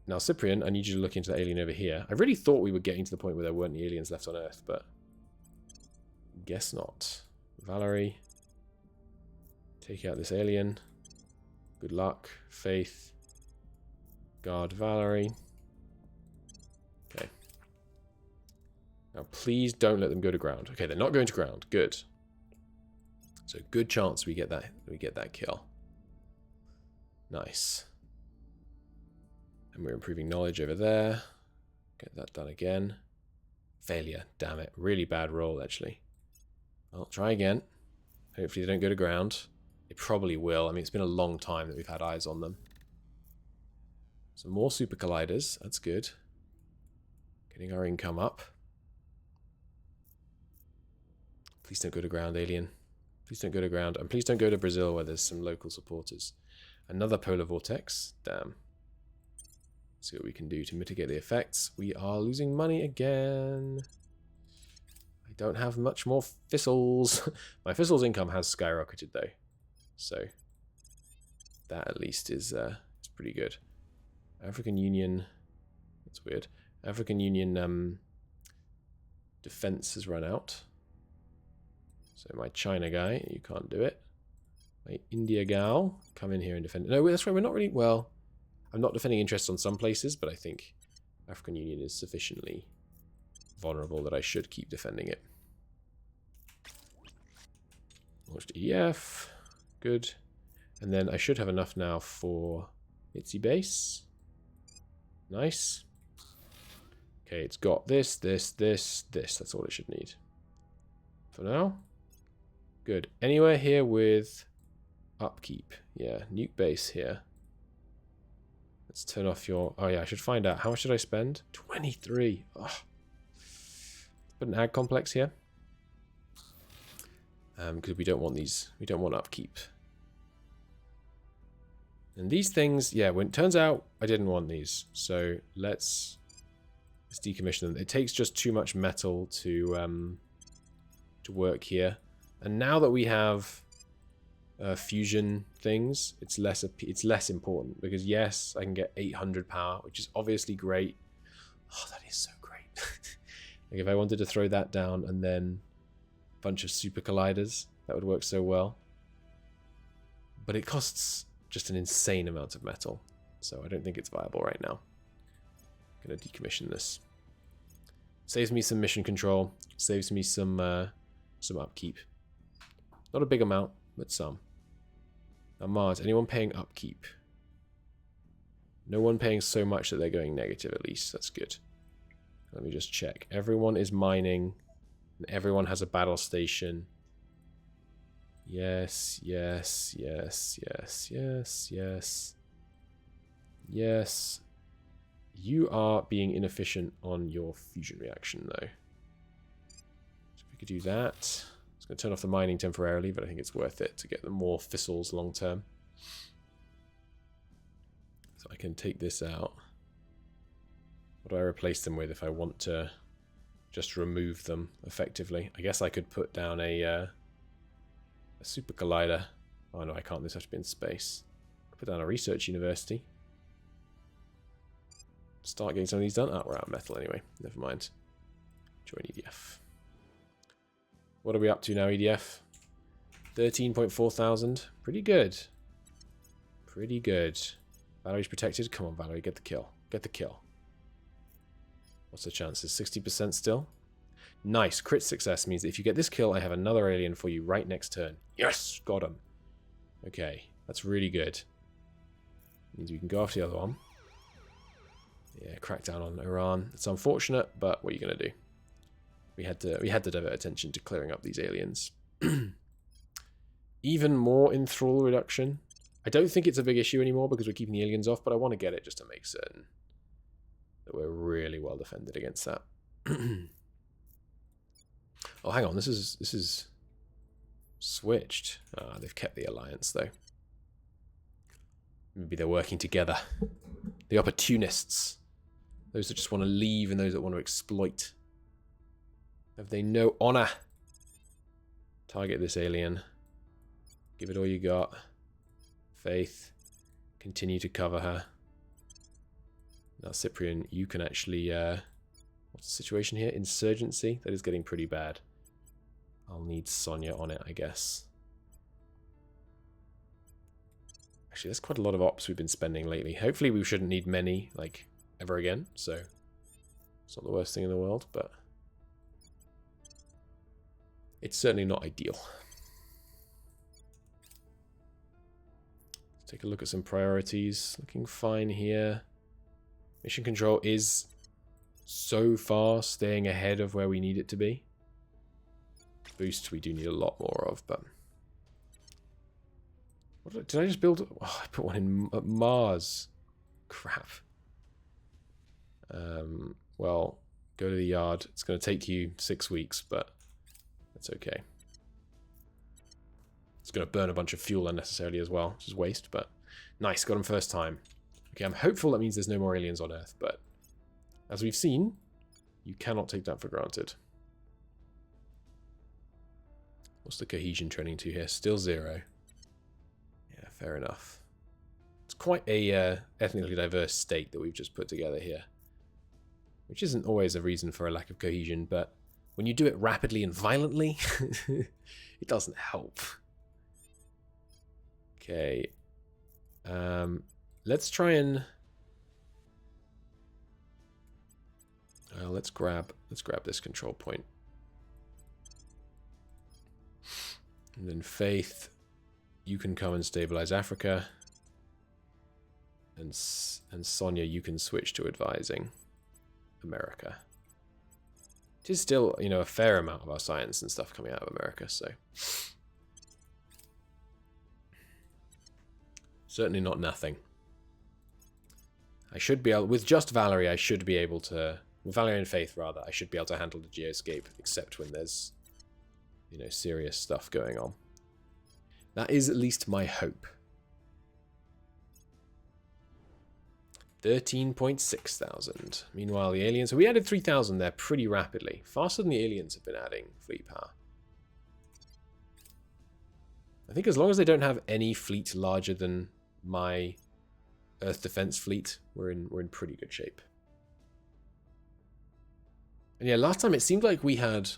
S1: Now, Cyprian, I need you to look into the alien over here. I really thought we were getting to the point where there weren't any aliens left on Earth, but guess not. Valerie. Take out this alien. Good luck. Faith. Guard Valerie. Okay. Now, please don't let them go to ground. Okay, they're not going to ground. Good. So, good chance we get that kill. Nice. And we're improving knowledge over there. Get that done again. Failure. Damn it. Really bad roll, actually. I'll try again. Hopefully they don't go to ground. They probably will. I mean, it's been a long time that we've had eyes on them. Some more super colliders. That's good. Getting our income up. Please don't go to ground, alien. Please don't go to ground. And please don't go to Brazil where there's some local supporters. Another polar vortex. Damn. See what we can do to mitigate the effects. We are losing money again. I don't have much more thistles. My thistles income has skyrocketed though. So that at least is it's pretty good. African Union, that's weird. African Union defense has run out. So my China guy, you can't do it. My India gal, come in here and defend. No, that's right, we're not really, well, I'm not defending interests on some places, but I think African Union is sufficiently vulnerable that I should keep defending it. Launched EDF. Good. And then I should have enough now for Itsy base. Nice. Okay, it's got this. That's all it should need. For now. Good. Anywhere here with upkeep. Yeah, nuke base here. Let's turn off your... Oh yeah, I should find out. How much did I spend? 23. Oh. Put an ag complex here. Because we don't want these. We don't want upkeep. And these things, yeah, when it turns out I didn't want these. So let's decommission them. It takes just too much metal to work here. And now that we have fusion things, it's less important. Because yes, I can get 800 power, which is obviously great. Oh, that is so great. Like if I wanted to throw that down and then a bunch of super colliders, that would work so well. But it costs just an insane amount of metal, so I don't think it's viable right now. I'm gonna decommission this. Saves me some mission control, saves me some upkeep. Not a big amount, but some. Now Mars, anyone paying upkeep? No one paying so much that they're going negative, at least. That's good. Let me just check. Everyone is mining, and everyone has a battle station. Yes, yes, yes, yes, yes, yes. Yes. You are being inefficient on your fusion reaction, though. So if we could do that. It's going to turn off the mining temporarily, but I think it's worth it to get them more thistles long term. So I can take this out. What do I replace them with if I want to just remove them effectively? I guess I could put down a super collider. Oh no, I can't. This has to be in space. Put down a research university. Start getting some of these done. Oh, we're out of metal anyway. Never mind. Join EDF. What are we up to now, EDF? 13.4 thousand. Pretty good. Pretty good. Valerie's protected. Come on, Valerie, get the kill. Get the kill. What's the chances? 60% still? Nice. Crit success means that if you get this kill, I have another alien for you right next turn. Yes! Got him. Okay. That's really good. Means we can go after the other one. Yeah, crack down on Iran. It's unfortunate, but what are you going to do? We had to divert attention to clearing up these aliens. Even more enthrall reduction. I don't think it's a big issue anymore because we're keeping the aliens off, but I want to get it just to make certain that we're really well defended against that. Oh, hang on. This is switched. Ah, they've kept the alliance though. Maybe they're working together. The opportunists. Those that just want to leave and those that want to exploit. Have they no honor? Target this alien. Give it all you got. Faith. Continue to cover her. Now, Cyprian, you can actually... what's the situation here? Insurgency? That is getting pretty bad. I'll need Sonia on it, I guess. Actually, there's quite a lot of ops we've been spending lately. Hopefully we shouldn't need many, like, ever again. So, it's not the worst thing in the world, but... it's certainly not ideal. Let's take a look at some priorities. Looking fine here. Mission control is so far staying ahead of where we need it to be. Boosts we do need a lot more of, but... did I just build... oh, I put one in Mars. Crap. Well, go to the yard. It's going to take you 6 weeks, but that's okay. It's going to burn a bunch of fuel unnecessarily as well, which is waste, but nice. Got him first time. Okay, I'm hopeful that means there's no more aliens on Earth, but as we've seen, you cannot take that for granted. What's the cohesion trending to here? Still 0. Yeah, fair enough. It's quite a ethnically diverse state that we've just put together here. Which isn't always a reason for a lack of cohesion, but when you do it rapidly and violently, it doesn't help. Okay. Let's try and... let's grab this control point. And then Faith, you can come and stabilize Africa. And Sonia, you can switch to advising America. It is still, you know, a fair amount of our science and stuff coming out of America, so... certainly not nothing. I should be able... with just Valerie, I should be able to... with Valerie and Faith, rather, I should be able to handle the geoscape, except when there's, you know, serious stuff going on. That is at least my hope. 13.6 thousand. Meanwhile, the aliens... so we added 3,000 there pretty rapidly. Faster than the aliens have been adding fleet power. I think as long as they don't have any fleet larger than my Earth defense fleet, we're in pretty good shape. And yeah, last time it seemed like we had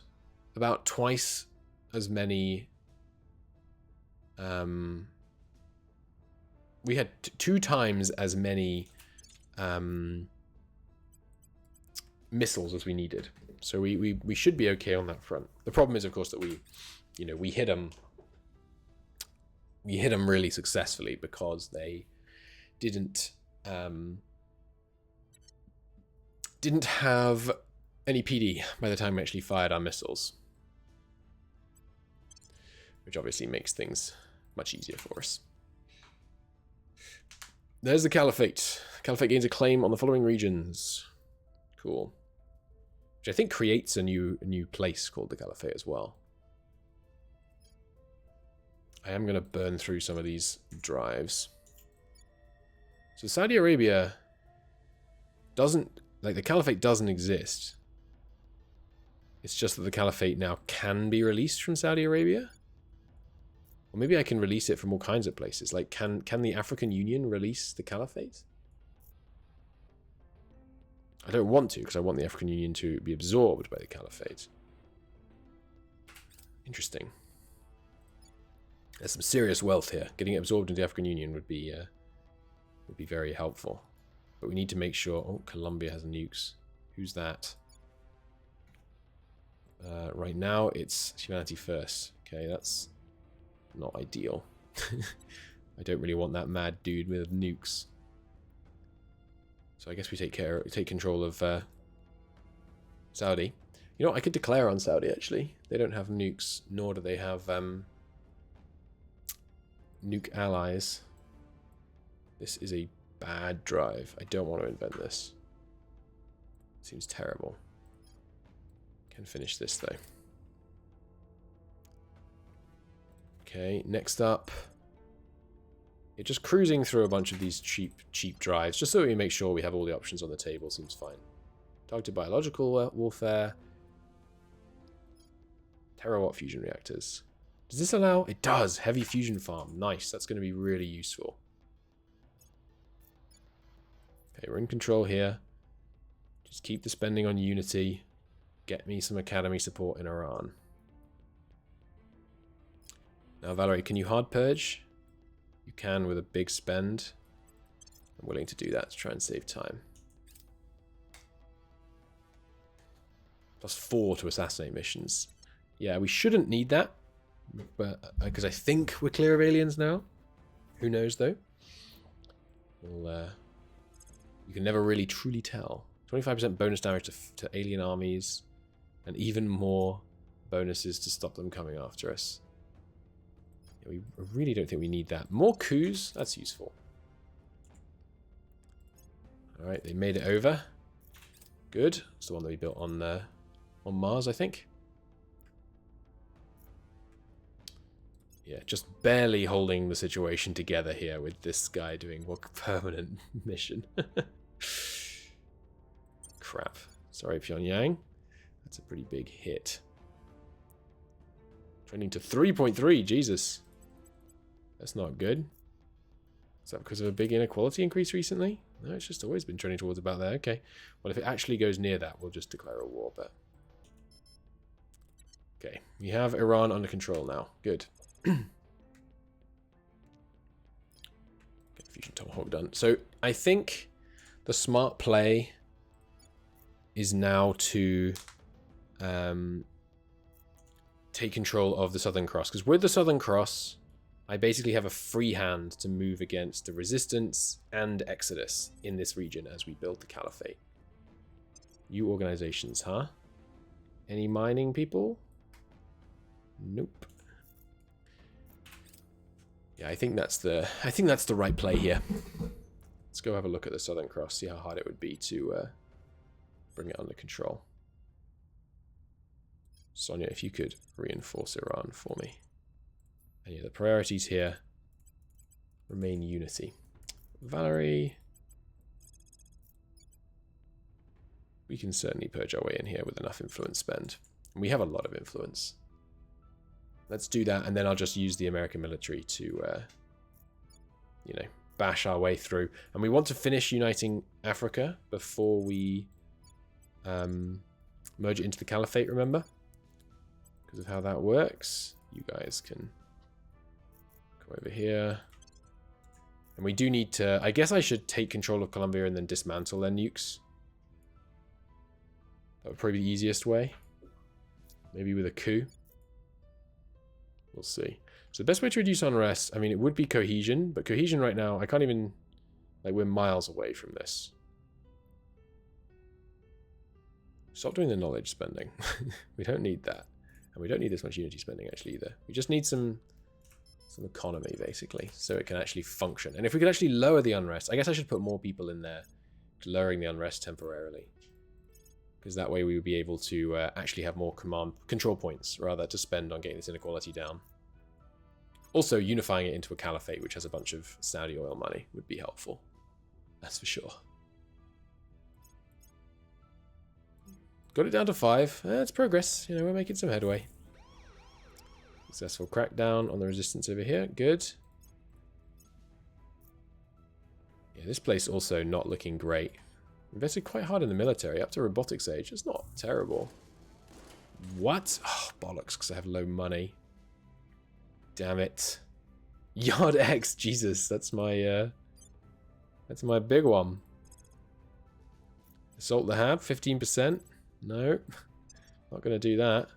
S1: about twice as many... we had 2 times as many missiles as we needed. So we should be okay on that front. The problem is, of course, that we hit them. We hit them really successfully because they didn't have any PD by the time we actually fired our missiles, which obviously makes things much easier for us. There's the Caliphate. Caliphate gains a claim on the following regions. Cool. Which I think creates a new place called the Caliphate as well. I am going to burn through some of these drives. So Saudi Arabia doesn't... Like, the Caliphate doesn't exist. It's just that the Caliphate now can be released from Saudi Arabia. Or maybe I can release it from all kinds of places. Like, can the African Union release the Caliphate? I don't want to, because I want the African Union to be absorbed by the Caliphate. Interesting. There's some serious wealth here. Getting it absorbed into the African Union would be very helpful. But we need to make sure... Oh, Colombia has nukes. Who's that? Right now, it's Humanity First. Okay, that's not ideal. I don't really want that mad dude with nukes. So I guess we take control of Saudi. You know what? I could declare on Saudi, actually. They don't have nukes, nor do they have nuke allies. This is a bad drive. I don't want to invent this. Seems terrible. Can finish this, though. Okay, next up. You're just cruising through a bunch of these cheap drives, just so we make sure we have all the options on the table. Seems fine. Targeted biological warfare. Terawatt fusion reactors. Does this allow? It does. Heavy fusion farm. Nice. That's going to be really useful. Okay, we're in control here. Just keep the spending on Unity. Get me some academy support in Iran. Now, Valerie, can you hard purge? You can with a big spend. I'm willing to do that to try and save time. +4 to assassinate missions. Yeah, we shouldn't need that. But because I think we're clear of aliens now. Who knows, though? Well, you can never really truly tell. 25% bonus damage to alien armies. And even more bonuses to stop them coming after us. Yeah, we really don't think we need that. More coups? That's useful. Alright, they made it over. Good. It's the one that we built on Mars, I think. Yeah, just barely holding the situation together here with this guy doing a permanent mission. Crap. Sorry, Pyongyang. That's a pretty big hit. Trending to 3.3. Jesus. That's not good. Is that because of a big inequality increase recently? No, it's just always been trending towards about there. Okay. Well, if it actually goes near that, we'll just declare a war, but... Okay. We have Iran under control now. Good. Get Fusion Tomahawk done. So, I think the smart play is now to... take control of the Southern Cross, because with the Southern Cross I basically have a free hand to move against the Resistance and Exodus in this region as we build the Caliphate. New organizations, huh? Any mining people? Nope. Yeah, I think that's the right play here. Let's go have a look at the Southern Cross, see how hard it would be to bring it under control. Sonia, if you could reinforce Iran for me. And yeah, the priorities here remain unity. Valerie, we can certainly purge our way in here with enough influence spend. And we have a lot of influence. Let's do that, and then I'll just use the American military to, you know, bash our way through. And we want to finish uniting Africa before we merge it into the Caliphate, remember? Because of how that works. You guys can come over here. And we do need to... I guess I should take control of Colombia and then dismantle their nukes. That would probably be the easiest way. Maybe with a coup. We'll see. So the best way to reduce unrest, I mean, it would be cohesion. But cohesion right now, I can't even... Like, we're miles away from this. Stop doing the knowledge spending. We don't need that. And we don't need this much unity spending, actually, either. We just need some economy, basically, so it can actually function. And if we could actually lower the unrest, I guess I should put more people in there, lowering the unrest temporarily. Because that way we would be able to actually have more control points, rather, to spend on getting this inequality down. Also, unifying it into a caliphate, which has a bunch of Saudi oil money, would be helpful. That's for sure. got it down to 5. It's progress. You know, we're making some headway. Successful crackdown on the resistance over here. Good. Yeah, this place also not looking great. Invested quite hard in the military, up to robotics age. It's not terrible. What? Oh, bollocks, because I have low money. Damn it. Yard X, Jesus, that's my big one. Assault the Hab, 15%. No, not going to do that.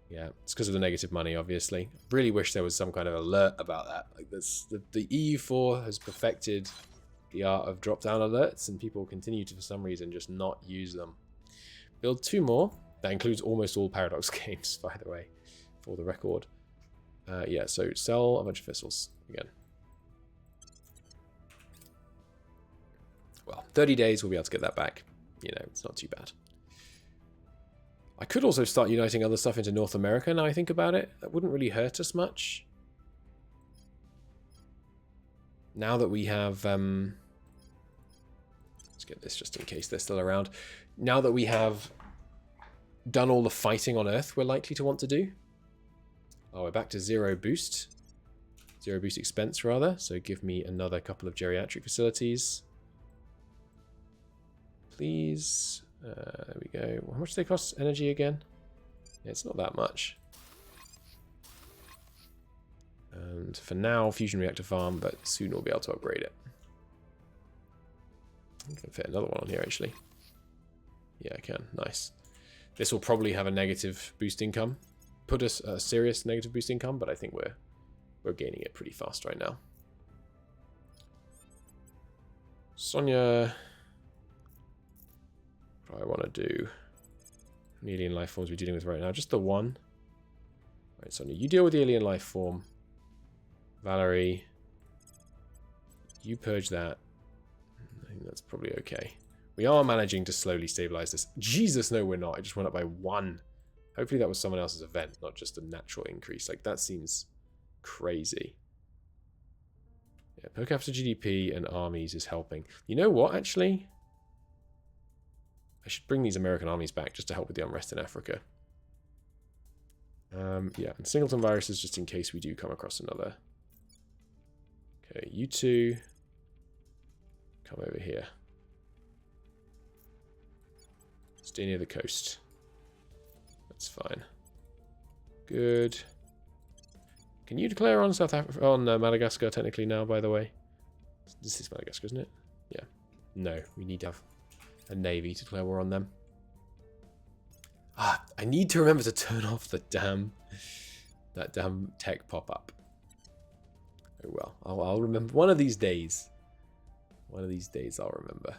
S1: Yeah, it's because of the negative money, obviously. Really wish there was some kind of alert about that. Like this, the EU4 has perfected the art of drop-down alerts, and people continue to, for some reason, just not use them. Build 2 more. That includes almost all Paradox games, by the way, for the record. Yeah, so sell a bunch of vessels again. Well, 30 days, we'll be able to get that back. You know, it's not too bad. I could also start uniting other stuff into North America now I think about it. That wouldn't really hurt us much. Now that we have... let's get this just in case they're still around. Now that we have done all the fighting on Earth we're likely to want to do. Oh, we're back to 0 boost. 0 boost expense, rather. So give me another couple of geriatric facilities. Please... there we go. How much do they cost energy again? Yeah, it's not that much. And for now, fusion reactor farm, but soon we'll be able to upgrade it. I can fit another one on here, actually. Yeah, I can. Nice. This will probably have a negative boost income. Put us a serious negative boost income, but I think we're gaining it pretty fast right now. Sonia... What do I want to do? How many alien life forms we're dealing with right now? Just the one. Right, Sonia, you deal with the alien life form. Valerie, you purge that. I think that's probably okay. We are managing to slowly stabilize this. Jesus, no, we're not. It just went up by 1. Hopefully that was someone else's event, not just a natural increase. Like, that seems crazy. Yeah, per capita GDP and armies is helping. You know what, actually? I should bring these American armies back just to help with the unrest in Africa. Yeah, and singleton viruses just in case we do come across another. Okay, you two come over here. Stay near the coast. That's fine. Good. Can you declare on South Africa, on Madagascar technically now, by the way? This is Madagascar, isn't it? Yeah. No, we need to have a navy to declare war on them. Ah, I need to remember to turn off the that damn tech pop-up. Oh well, I'll remember. One of these days. One of these days I'll remember.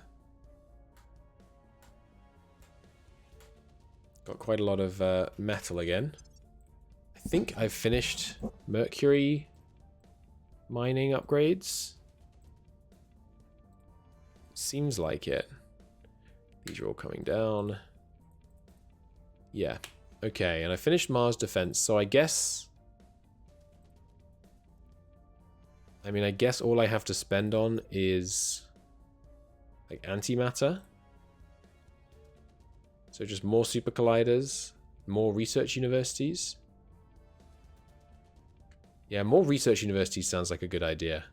S1: Got quite a lot of metal again. I think I've finished mercury mining upgrades. Seems like it. These are all coming down. Yeah. Okay, and I finished Mars defense, so I guess... I mean, I guess all I have to spend on is... like, antimatter. So just more super colliders, more research universities. Yeah, more research universities sounds like a good idea.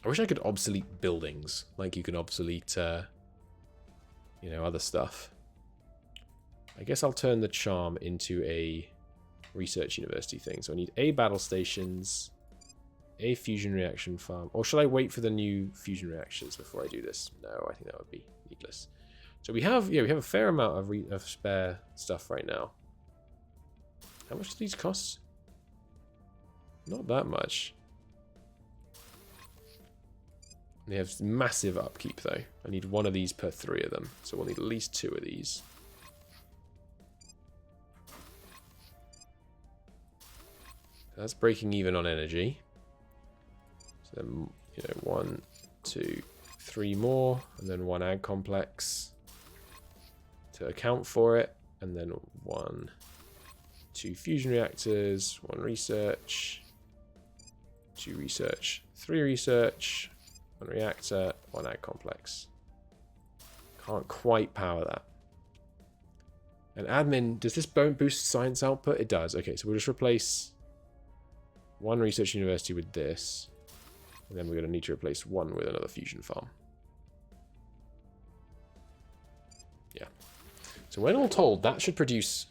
S1: I wish I could obsolete buildings, like you can obsolete, you know, other stuff. I guess I'll turn the charm into a research university thing. So I need A battle stations, a fusion reaction farm. Or should I wait for the new fusion reactions before I do this? No, I think that would be needless. So we have, yeah, we have a fair amount of spare stuff right now. How much do these cost? Not that much. They have massive upkeep though. I need 1 of these per 3 of them. So we'll need at least 2 of these. That's breaking even on energy. So then, you know, 1, 2, 3 more, and then 1 ag complex to account for it, and then 1, 2 fusion reactors, 1 research, 2 research, 3 research, 1 reactor, 1 ag complex. Can't quite power that. And admin, does this boost science output? It does. Okay, so we'll just replace one research university with this. And then we're going to need to replace one with another fusion farm. Yeah. So when all told, that should produce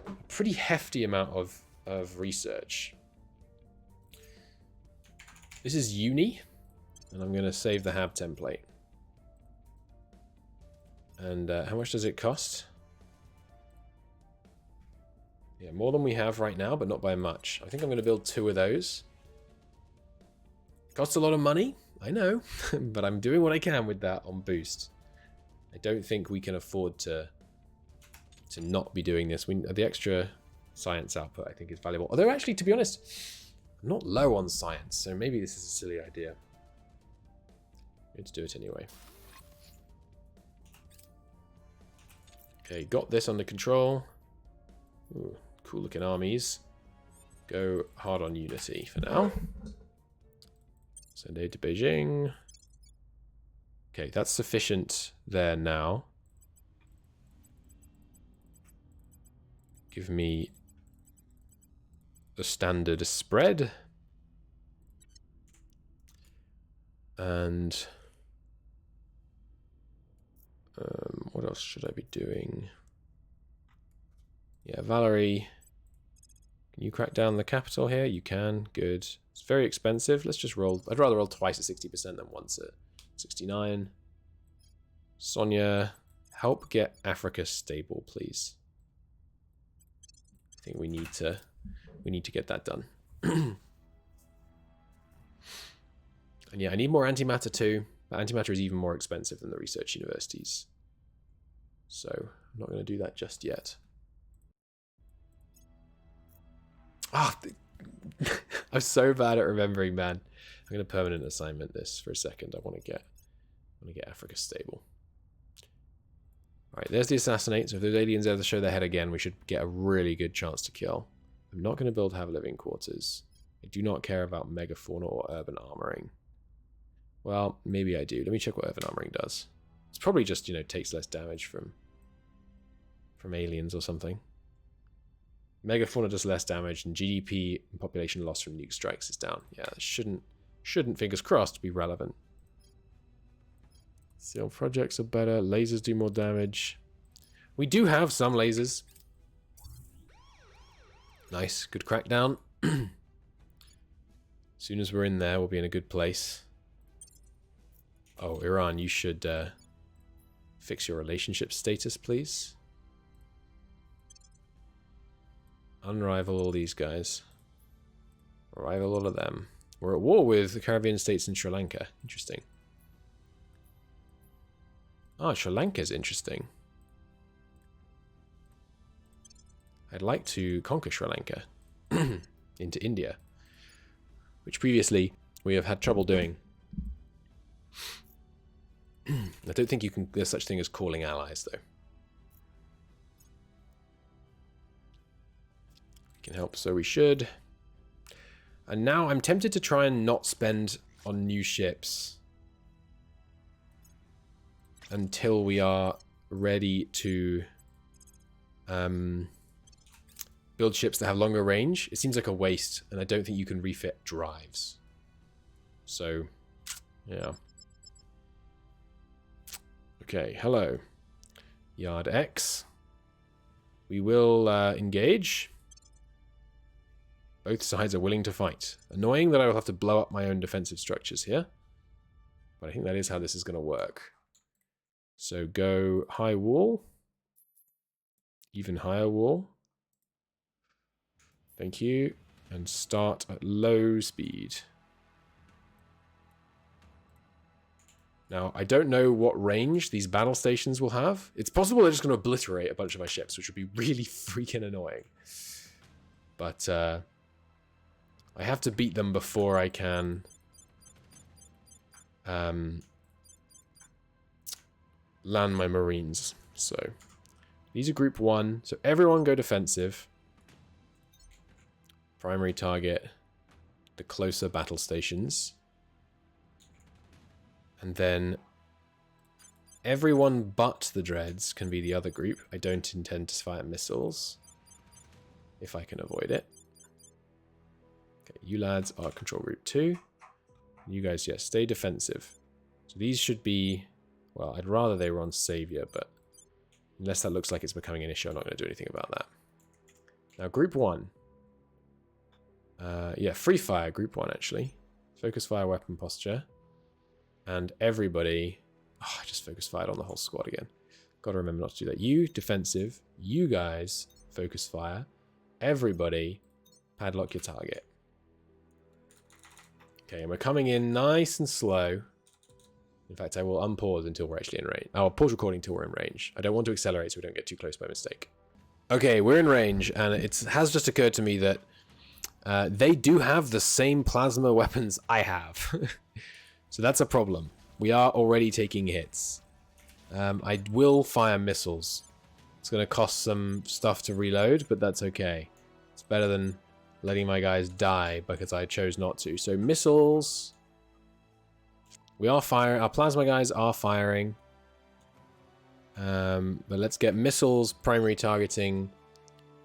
S1: a pretty hefty amount of research. This is uni. And I'm going to save the Hab template. And how much does it cost? Yeah, more than we have right now, but not by much. I think I'm going to build 2 of those. Costs a lot of money, I know, but I'm doing what I can with that on boost. I don't think we can afford to not be doing this. The extra science output, I think, is valuable. Although, actually, to be honest, I'm not low on science, so maybe this is a silly idea. Let's do it anyway. Okay, got this under control. Ooh, cool looking armies. Go hard on unity for now. Send aid to Beijing. Okay, that's sufficient there now. Give me the standard spread. And what else should I be doing? Yeah, Valerie. Can you crack down the capital here? You can. Good. It's very expensive. Let's just roll. I'd rather roll twice at 60% than once at 69. Sonia, help get Africa stable, please. I think we need to get that done. And yeah, I need more antimatter too. But antimatter is even more expensive than the research universities. So I'm not going to do that just yet. Ah, I'm so bad at remembering, man. I'm going to permanent assignment this for a second. I want to get Africa stable. All right, there's the assassinate. So if those aliens ever show their head again, we should get a really good chance to kill. I'm not going to build have living quarters. I do not care about megafauna or urban armoring. Well, maybe I do. Let me check what urban armoring does. It's probably just, takes less damage from aliens or something. Megafauna does less damage, and GDP and population loss from nuke strikes is down. Yeah, that shouldn't, fingers crossed, be relevant. Seal projects are better. Lasers do more damage. We do have some lasers. Nice, good crackdown. As soon as we're in there, we'll be in a good place. Oh, Iran, you should fix your relationship status, please. Unrival all these guys. Rival all of them. We're at war with the Caribbean states and Sri Lanka. Interesting. Oh, Sri Lanka's interesting. I'd like to conquer Sri Lanka into India, which previously we have had trouble doing. I don't think there's such thing as calling allies, though. We can help, so we should. And now I'm tempted to try and not spend on new ships until we are ready to build ships that have longer range. It seems like a waste, and I don't think you can refit drives. So, yeah. Okay, hello. Yard X. We will engage. Both sides are willing to fight. Annoying that I will have to blow up my own defensive structures here. But I think that is how this is going to work. So go high wall. Even higher wall. Thank you. And start at low speed. Now, I don't know what range these battle stations will have. It's possible they're just going to obliterate a bunch of my ships, which would be really freaking annoying. But I have to beat them before I can land my Marines. So these are group 1. So everyone go defensive. Primary target, the closer battle stations. And then Everyone but the Dreads can be the other group. I don't intend to fire missiles, if I can avoid it. Okay, you lads are control group 2. You guys, yes, stay defensive. So these should be... Well, I'd rather they were on Savior, but unless that looks like it's becoming an issue, I'm not going to do anything about that. Now, group 1. Yeah, free fire, group 1, actually. Focus fire, weapon posture. And everybody... Oh, I just focus fired on the whole squad again. Got to remember not to do that. You, defensive. You guys, focus fire. Everybody, padlock your target. Okay, and we're coming in nice and slow. In fact, I will unpause until we're actually in range. I'll pause recording until we're in range. I don't want to accelerate so we don't get too close by mistake. Okay, we're in range, and it has just occurred to me that they do have the same plasma weapons I have. So that's a problem. We are already taking hits. I will fire missiles. It's going to cost some stuff to reload, but that's okay. It's better than letting my guys die because I chose not to. So missiles. We are firing. Our plasma guys are firing. But let's get missiles primary targeting.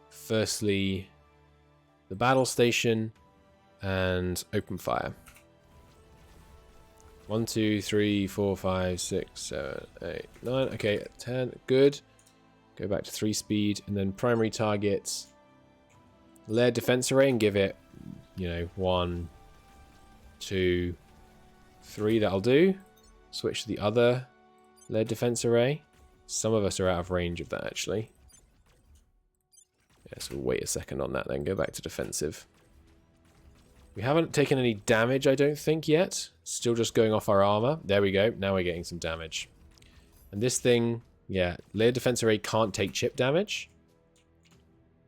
S1: Firstly, the battle station and open fire. 1, 2, 3, 4, 5, 6, 7, 8, 9. Okay, 10. Good. Go back to 3 speed. And then primary targets. Layered defense array and give it, 1, 2, 3. That'll do. Switch to the other layered defense array. Some of us are out of range of that, actually. Yeah, so we'll wait a second on that, then go back to defensive. We haven't taken any damage, I don't think, yet. Still just going off our armor. There we go. Now we're getting some damage. And this thing, yeah, layered defense array can't take chip damage.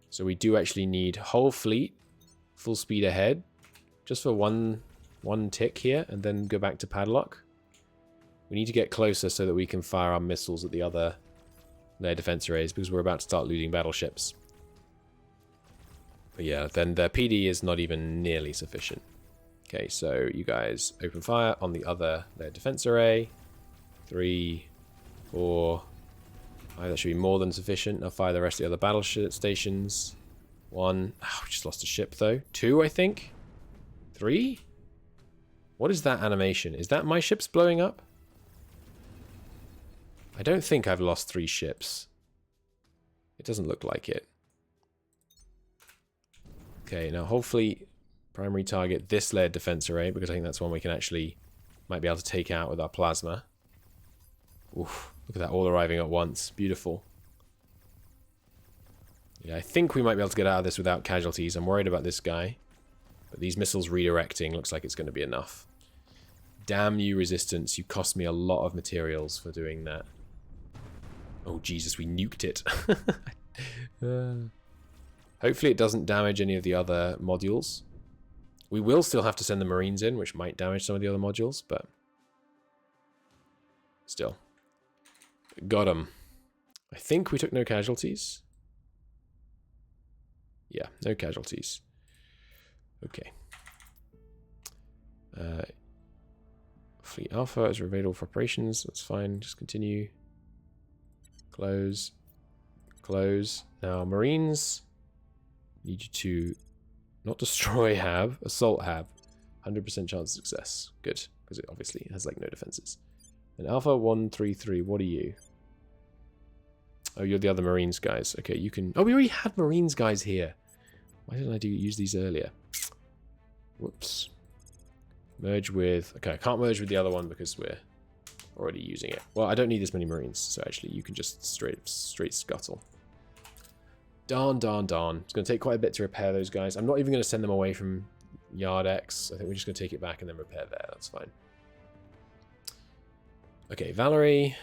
S1: So we do actually need whole fleet, full speed ahead, just for one tick here, and then go back to padlock. We need to get closer so that we can fire our missiles at the other layered defense arrays, because we're about to start losing battleships. But yeah, then the PD is not even nearly sufficient. Okay, so you guys open fire on the other layered defense array. 3, 4, 5, that should be more than sufficient. I'll fire the rest of the other battleship stations. 1, oh, we just lost a ship though. 2, I think. 3? What is that animation? Is that my ships blowing up? I don't think I've lost 3 ships. It doesn't look like it. Okay, now hopefully primary target this layered defense array, because I think that's one we can actually might be able to take out with our plasma. Oof, look at that all arriving at once. Beautiful. Yeah, I think we might be able to get out of this without casualties. I'm worried about this guy. But these missiles redirecting looks like it's going to be enough. Damn you, resistance. You cost me a lot of materials for doing that. Oh, Jesus, we nuked it. Hopefully it doesn't damage any of the other modules. We will still have to send the Marines in, which might damage some of the other modules, but still. Got him. I think we took no casualties. Yeah, no casualties. Okay. Fleet Alpha is available for operations. That's fine. Just continue. Close. Close. Now, Marines... need you to not destroy Hab, assault Hab. 100% chance of success. Good, because it obviously has like no defenses. And Alpha 133, what are you? Oh, you're the other Marines guys. Okay, you can... Oh, we already had Marines guys here. Why didn't I use these earlier? Whoops. Merge with... Okay, I can't merge with the other one because we're already using it. Well, I don't need this many Marines, so actually you can just straight scuttle. Darn. It's going to take quite a bit to repair those guys. I'm not even going to send them away from Yard X. I think we're just going to take it back and then repair there. That's fine. Okay, Valerie.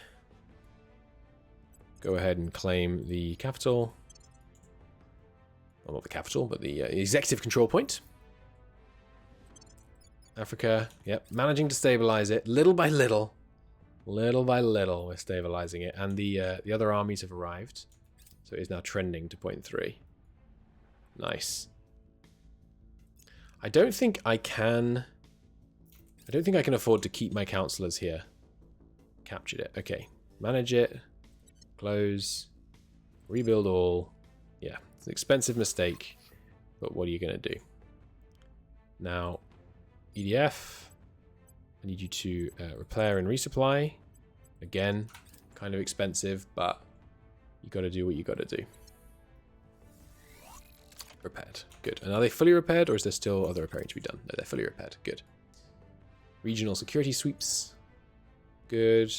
S1: Go ahead and claim the capital. Well, not the capital, but the executive control point. Africa. Yep, managing to stabilize it. Little by little. Little by little, we're stabilizing it. And the other armies have arrived. So it is now trending to 0.3. Nice. I don't think I can afford to keep my councillors here. Captured it. Okay. Manage it. Close. Rebuild all. Yeah, it's an expensive mistake, but what are you going to do? Now, EDF, I need you to repair and resupply. Again, kind of expensive, but you got to do what you got to do. Repaired. Good. And are they fully repaired, or is there still other repairing to be done? No, they're fully repaired. Good. Regional security sweeps. Good.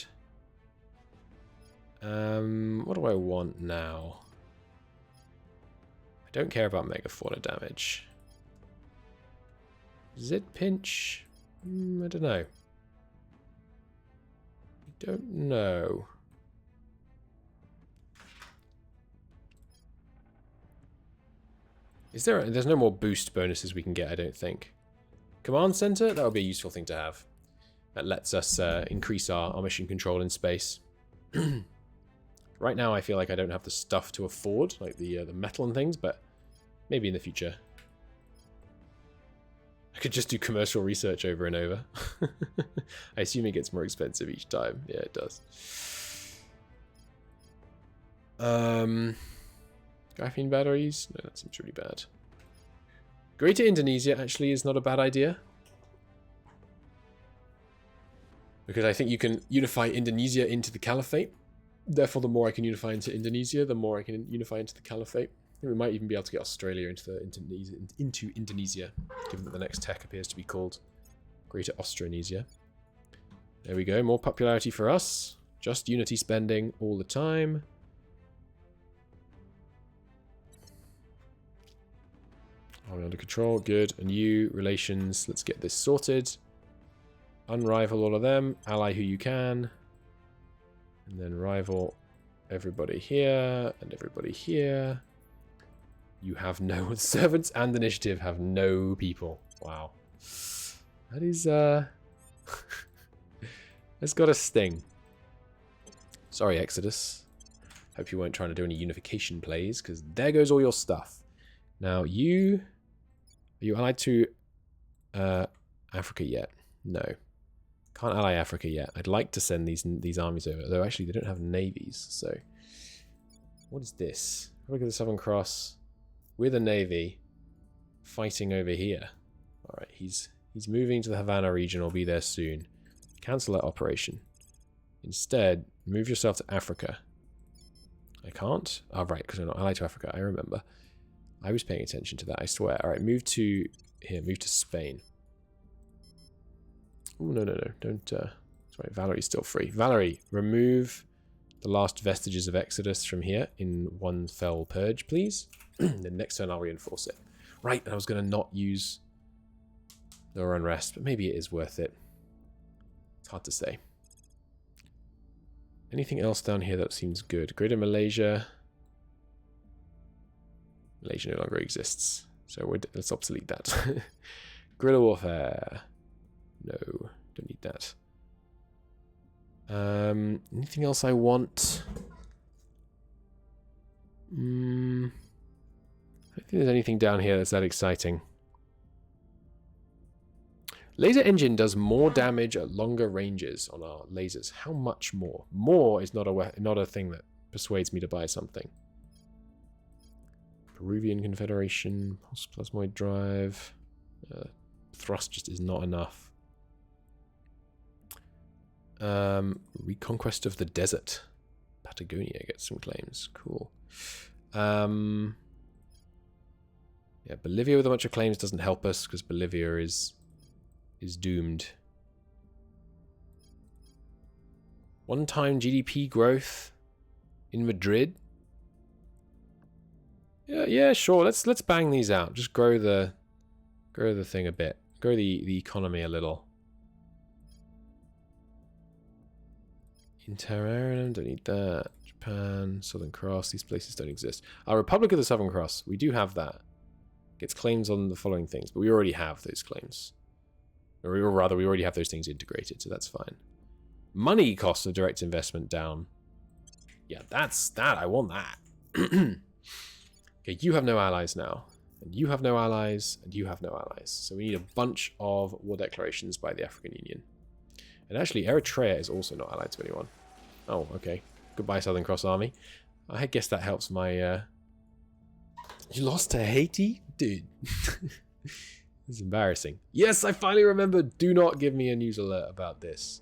S1: What do I want now? I don't care about megafauna damage. Does it pinch? I don't know. I don't know. Is there? There's no more boost bonuses we can get, I don't think. Command center? That would be a useful thing to have. That lets us increase our mission control in space. Right now, I feel like I don't have the stuff to afford, like the metal and things, but maybe in the future. I could just do commercial research over and over. I assume it gets more expensive each time. Yeah, it does. Graphene batteries? No, that seems really bad. Greater Indonesia actually is not a bad idea. Because I think you can unify Indonesia into the Caliphate. Therefore, the more I can unify into Indonesia, the more I can unify into the Caliphate. We might even be able to get Australia into Indonesia, given that the next tech appears to be called Greater Austronesia. There we go, more popularity for us. Just unity spending all the time. Are we under control? Good. And you, relations, let's get this sorted. Unrival all of them. Ally who you can. And then rival everybody here and everybody here. You have no servants and initiative have no people. Wow. That is that's got a sting. Sorry, Exodus. Hope you weren't trying to do any unification plays, because there goes all your stuff. Now are you allied to Africa yet? No. Can't ally Africa yet. I'd like to send these armies over, though actually they don't have navies, so what is this? Look at the Southern Cross. With a navy fighting over here. Alright, he's moving to the Havana region, will be there soon. Cancel that operation. Instead, move yourself to Africa. I can't? Oh, right, because I'm not allied to Africa, I remember. I was paying attention to that, I swear. Alright, move to here, move to Spain. Oh, no, don't sorry, Valerie's still free. Valerie, remove the last vestiges of Exodus from here in one fell purge, please. Then next turn I'll reinforce it. Right, and I was going to not use the unrest, but maybe it is worth it. It's hard to say. Anything else down here that seems good? Greater Malaysia. Malaysia no longer exists, so let's obsolete that. Guerrilla warfare. No, don't need that. Anything else I want? I don't think there's anything down here that's that exciting. Laser engine does more damage at longer ranges on our lasers. How much more? More is not a thing that persuades me to buy something. Peruvian Confederation, plasmoid drive. Thrust just is not enough. Reconquest of the desert. Patagonia gets some claims. Cool. Yeah, Bolivia with a bunch of claims doesn't help us because Bolivia is doomed. One-time GDP growth in Madrid. Yeah, sure. Let's bang these out. Just grow the thing a bit. Grow the economy a little. In Terra, don't need that. Japan, Southern Cross, these places don't exist. Our Republic of the Southern Cross, we do have that. Gets claims on the following things, but we already have those claims. Or rather, we already have those things integrated, so that's fine. Money cost of direct investment down. Yeah, I want that. Okay, you have no allies now. And you have no allies, and you have no allies. So we need a bunch of war declarations by the African Union. And actually, Eritrea is also not allied to anyone. Oh, okay. Goodbye, Southern Cross Army. I guess that helps my... You lost to Haiti? Dude. This is embarrassing. Yes, I finally remembered. Do not give me a news alert about this.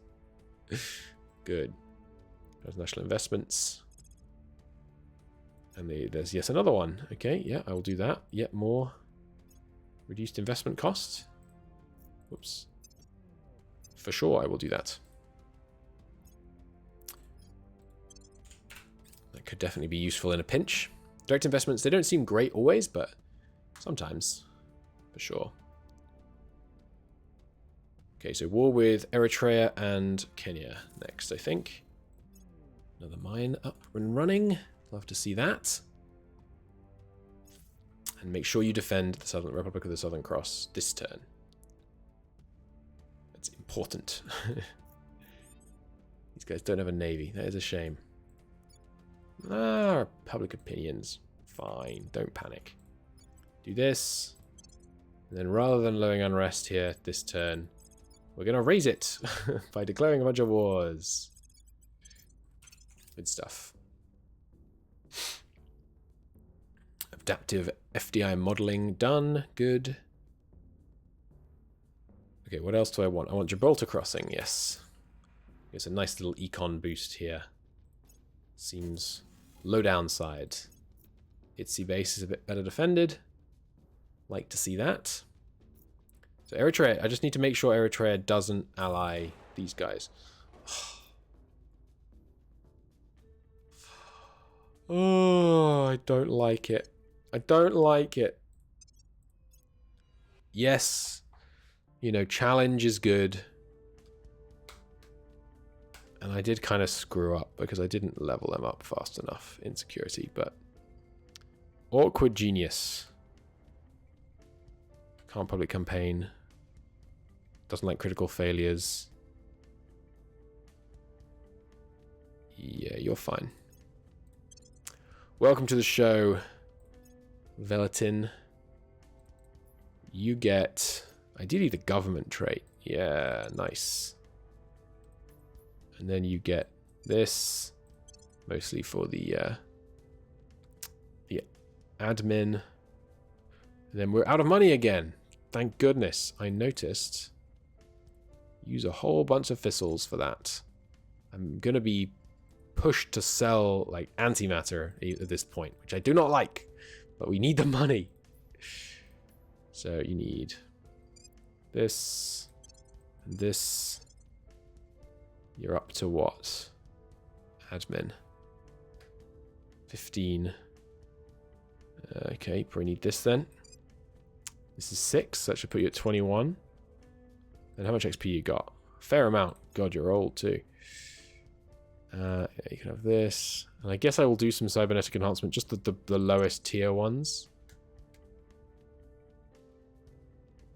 S1: Good. There's national investments. And there's, yes, another one. Okay, yeah, I will do that. Yet more. Reduced investment cost. Whoops. For sure, I will do that. That could definitely be useful in a pinch. Direct investments, they don't seem great always, but sometimes, for sure. Okay, so war with Eritrea and Kenya next, I think. Another mine up and running. Love to see that. And make sure you defend the Southern Republic of the Southern Cross this turn. That's important. These guys don't have a navy. That is a shame. Ah, public opinions. Fine, don't panic. Do this. And then rather than lowering unrest here this turn, we're going to raise it by declaring a bunch of wars. Good stuff. Adaptive FDI modeling done. Good. Okay, what else do I want? I want Gibraltar crossing, yes. It's a nice little econ boost here. Seems low downside. Itsy base is a bit better defended. Like to see that. So Eritrea, I just need to make sure Eritrea doesn't ally these guys. Oh, I don't like it. I don't like it. Yes, you know, challenge is good. And I did kind of screw up because I didn't level them up fast enough in security, but... Awkward genius. Can't public campaign. Doesn't like critical failures. Yeah, you're fine. Welcome to the show, Velatin. You get, ideally, the government trait. Yeah, nice. And then you get this, mostly for the admin. And then we're out of money again. Thank goodness. I noticed. Use a whole bunch of thistles for that. I'm going to be pushed to sell like antimatter at this point, which I do not like, but we need the money. So you need this and this. You're up to what? Admin. 15. Okay, probably need this then. This is 6, that should put you at 21. And how much XP you got? Fair amount. God, you're old too. Yeah, you can have this. And I guess I will do some cybernetic enhancement, just the lowest tier ones.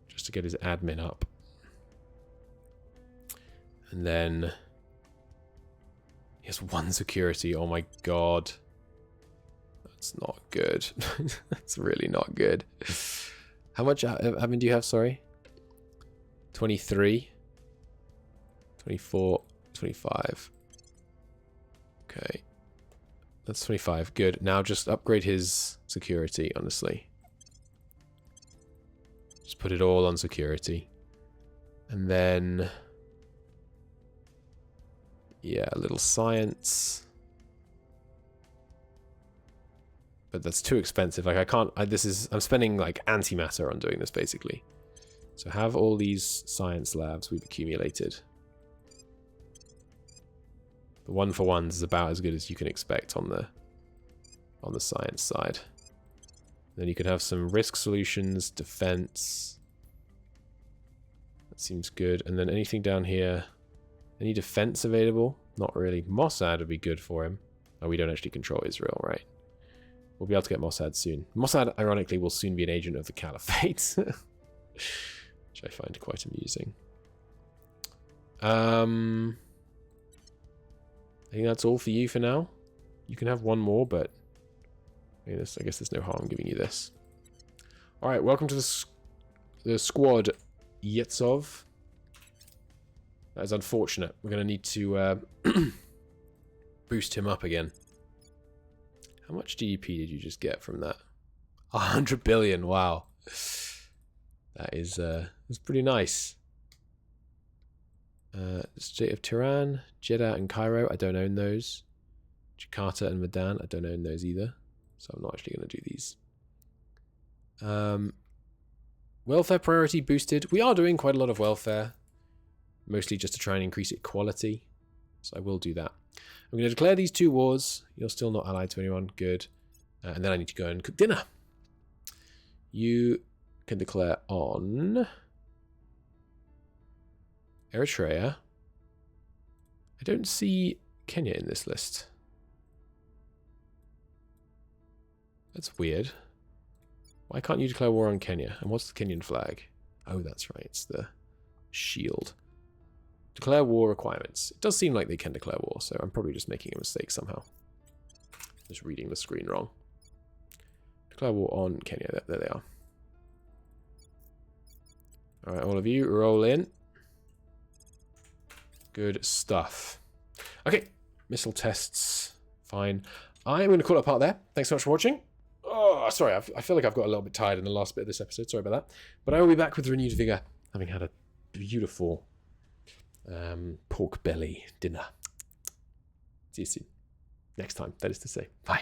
S1: Just to get his admin up. And then... he has 1 security. Oh my god. That's not good. That's really not good. How much admin do you have, sorry? 23. 24. 25. Okay. That's 25. Good. Now just upgrade his security, honestly. Just put it all on security. And then... yeah, a little science. But that's too expensive. Like I can't, I'm spending like antimatter on doing this basically. So have all these science labs we've accumulated. The 1-for-1s is about as good as you can expect on the science side. Then you can have some risk solutions, defense. That seems good. And then anything down here. Any defense available? Not really. Mossad would be good for him. Oh, we don't actually control Israel, right? We'll be able to get Mossad soon. Mossad, ironically, will soon be an agent of the Caliphate. Which I find quite amusing. I think that's all for you for now. You can have one more, but I guess there's no harm giving you this. Alright, welcome to the squad, Yetsov. That is unfortunate. We're going to need to boost him up again. How much GDP did you just get from that? 100 billion, wow. That is that's pretty nice. State of Tehran, Jeddah and Cairo, I don't own those. Jakarta and Medan, I don't own those either. So I'm not actually going to do these. Welfare priority boosted. We are doing quite a lot of welfare. Mostly just to try and increase equality. So I will do that. I'm going to declare these 2 wars. You're still not allied to anyone. Good. And then I need to go and cook dinner. You can declare on Eritrea. I don't see Kenya in this list. That's weird. Why can't you declare war on Kenya? And what's the Kenyan flag? Oh, that's right. It's the shield. Declare war requirements. It does seem like they can declare war, so I'm probably just making a mistake somehow. Just reading the screen wrong. Declare war on Kenya. There they are. Alright, all of you, roll in. Good stuff. Okay, missile tests. Fine. I'm going to call it a part there. Thanks so much for watching. Oh, sorry, I feel like I've got a little bit tired in the last bit of this episode. Sorry about that. But I will be back with renewed vigor, having had a beautiful pork belly dinner. See you soon. Next time, that is to say. Bye.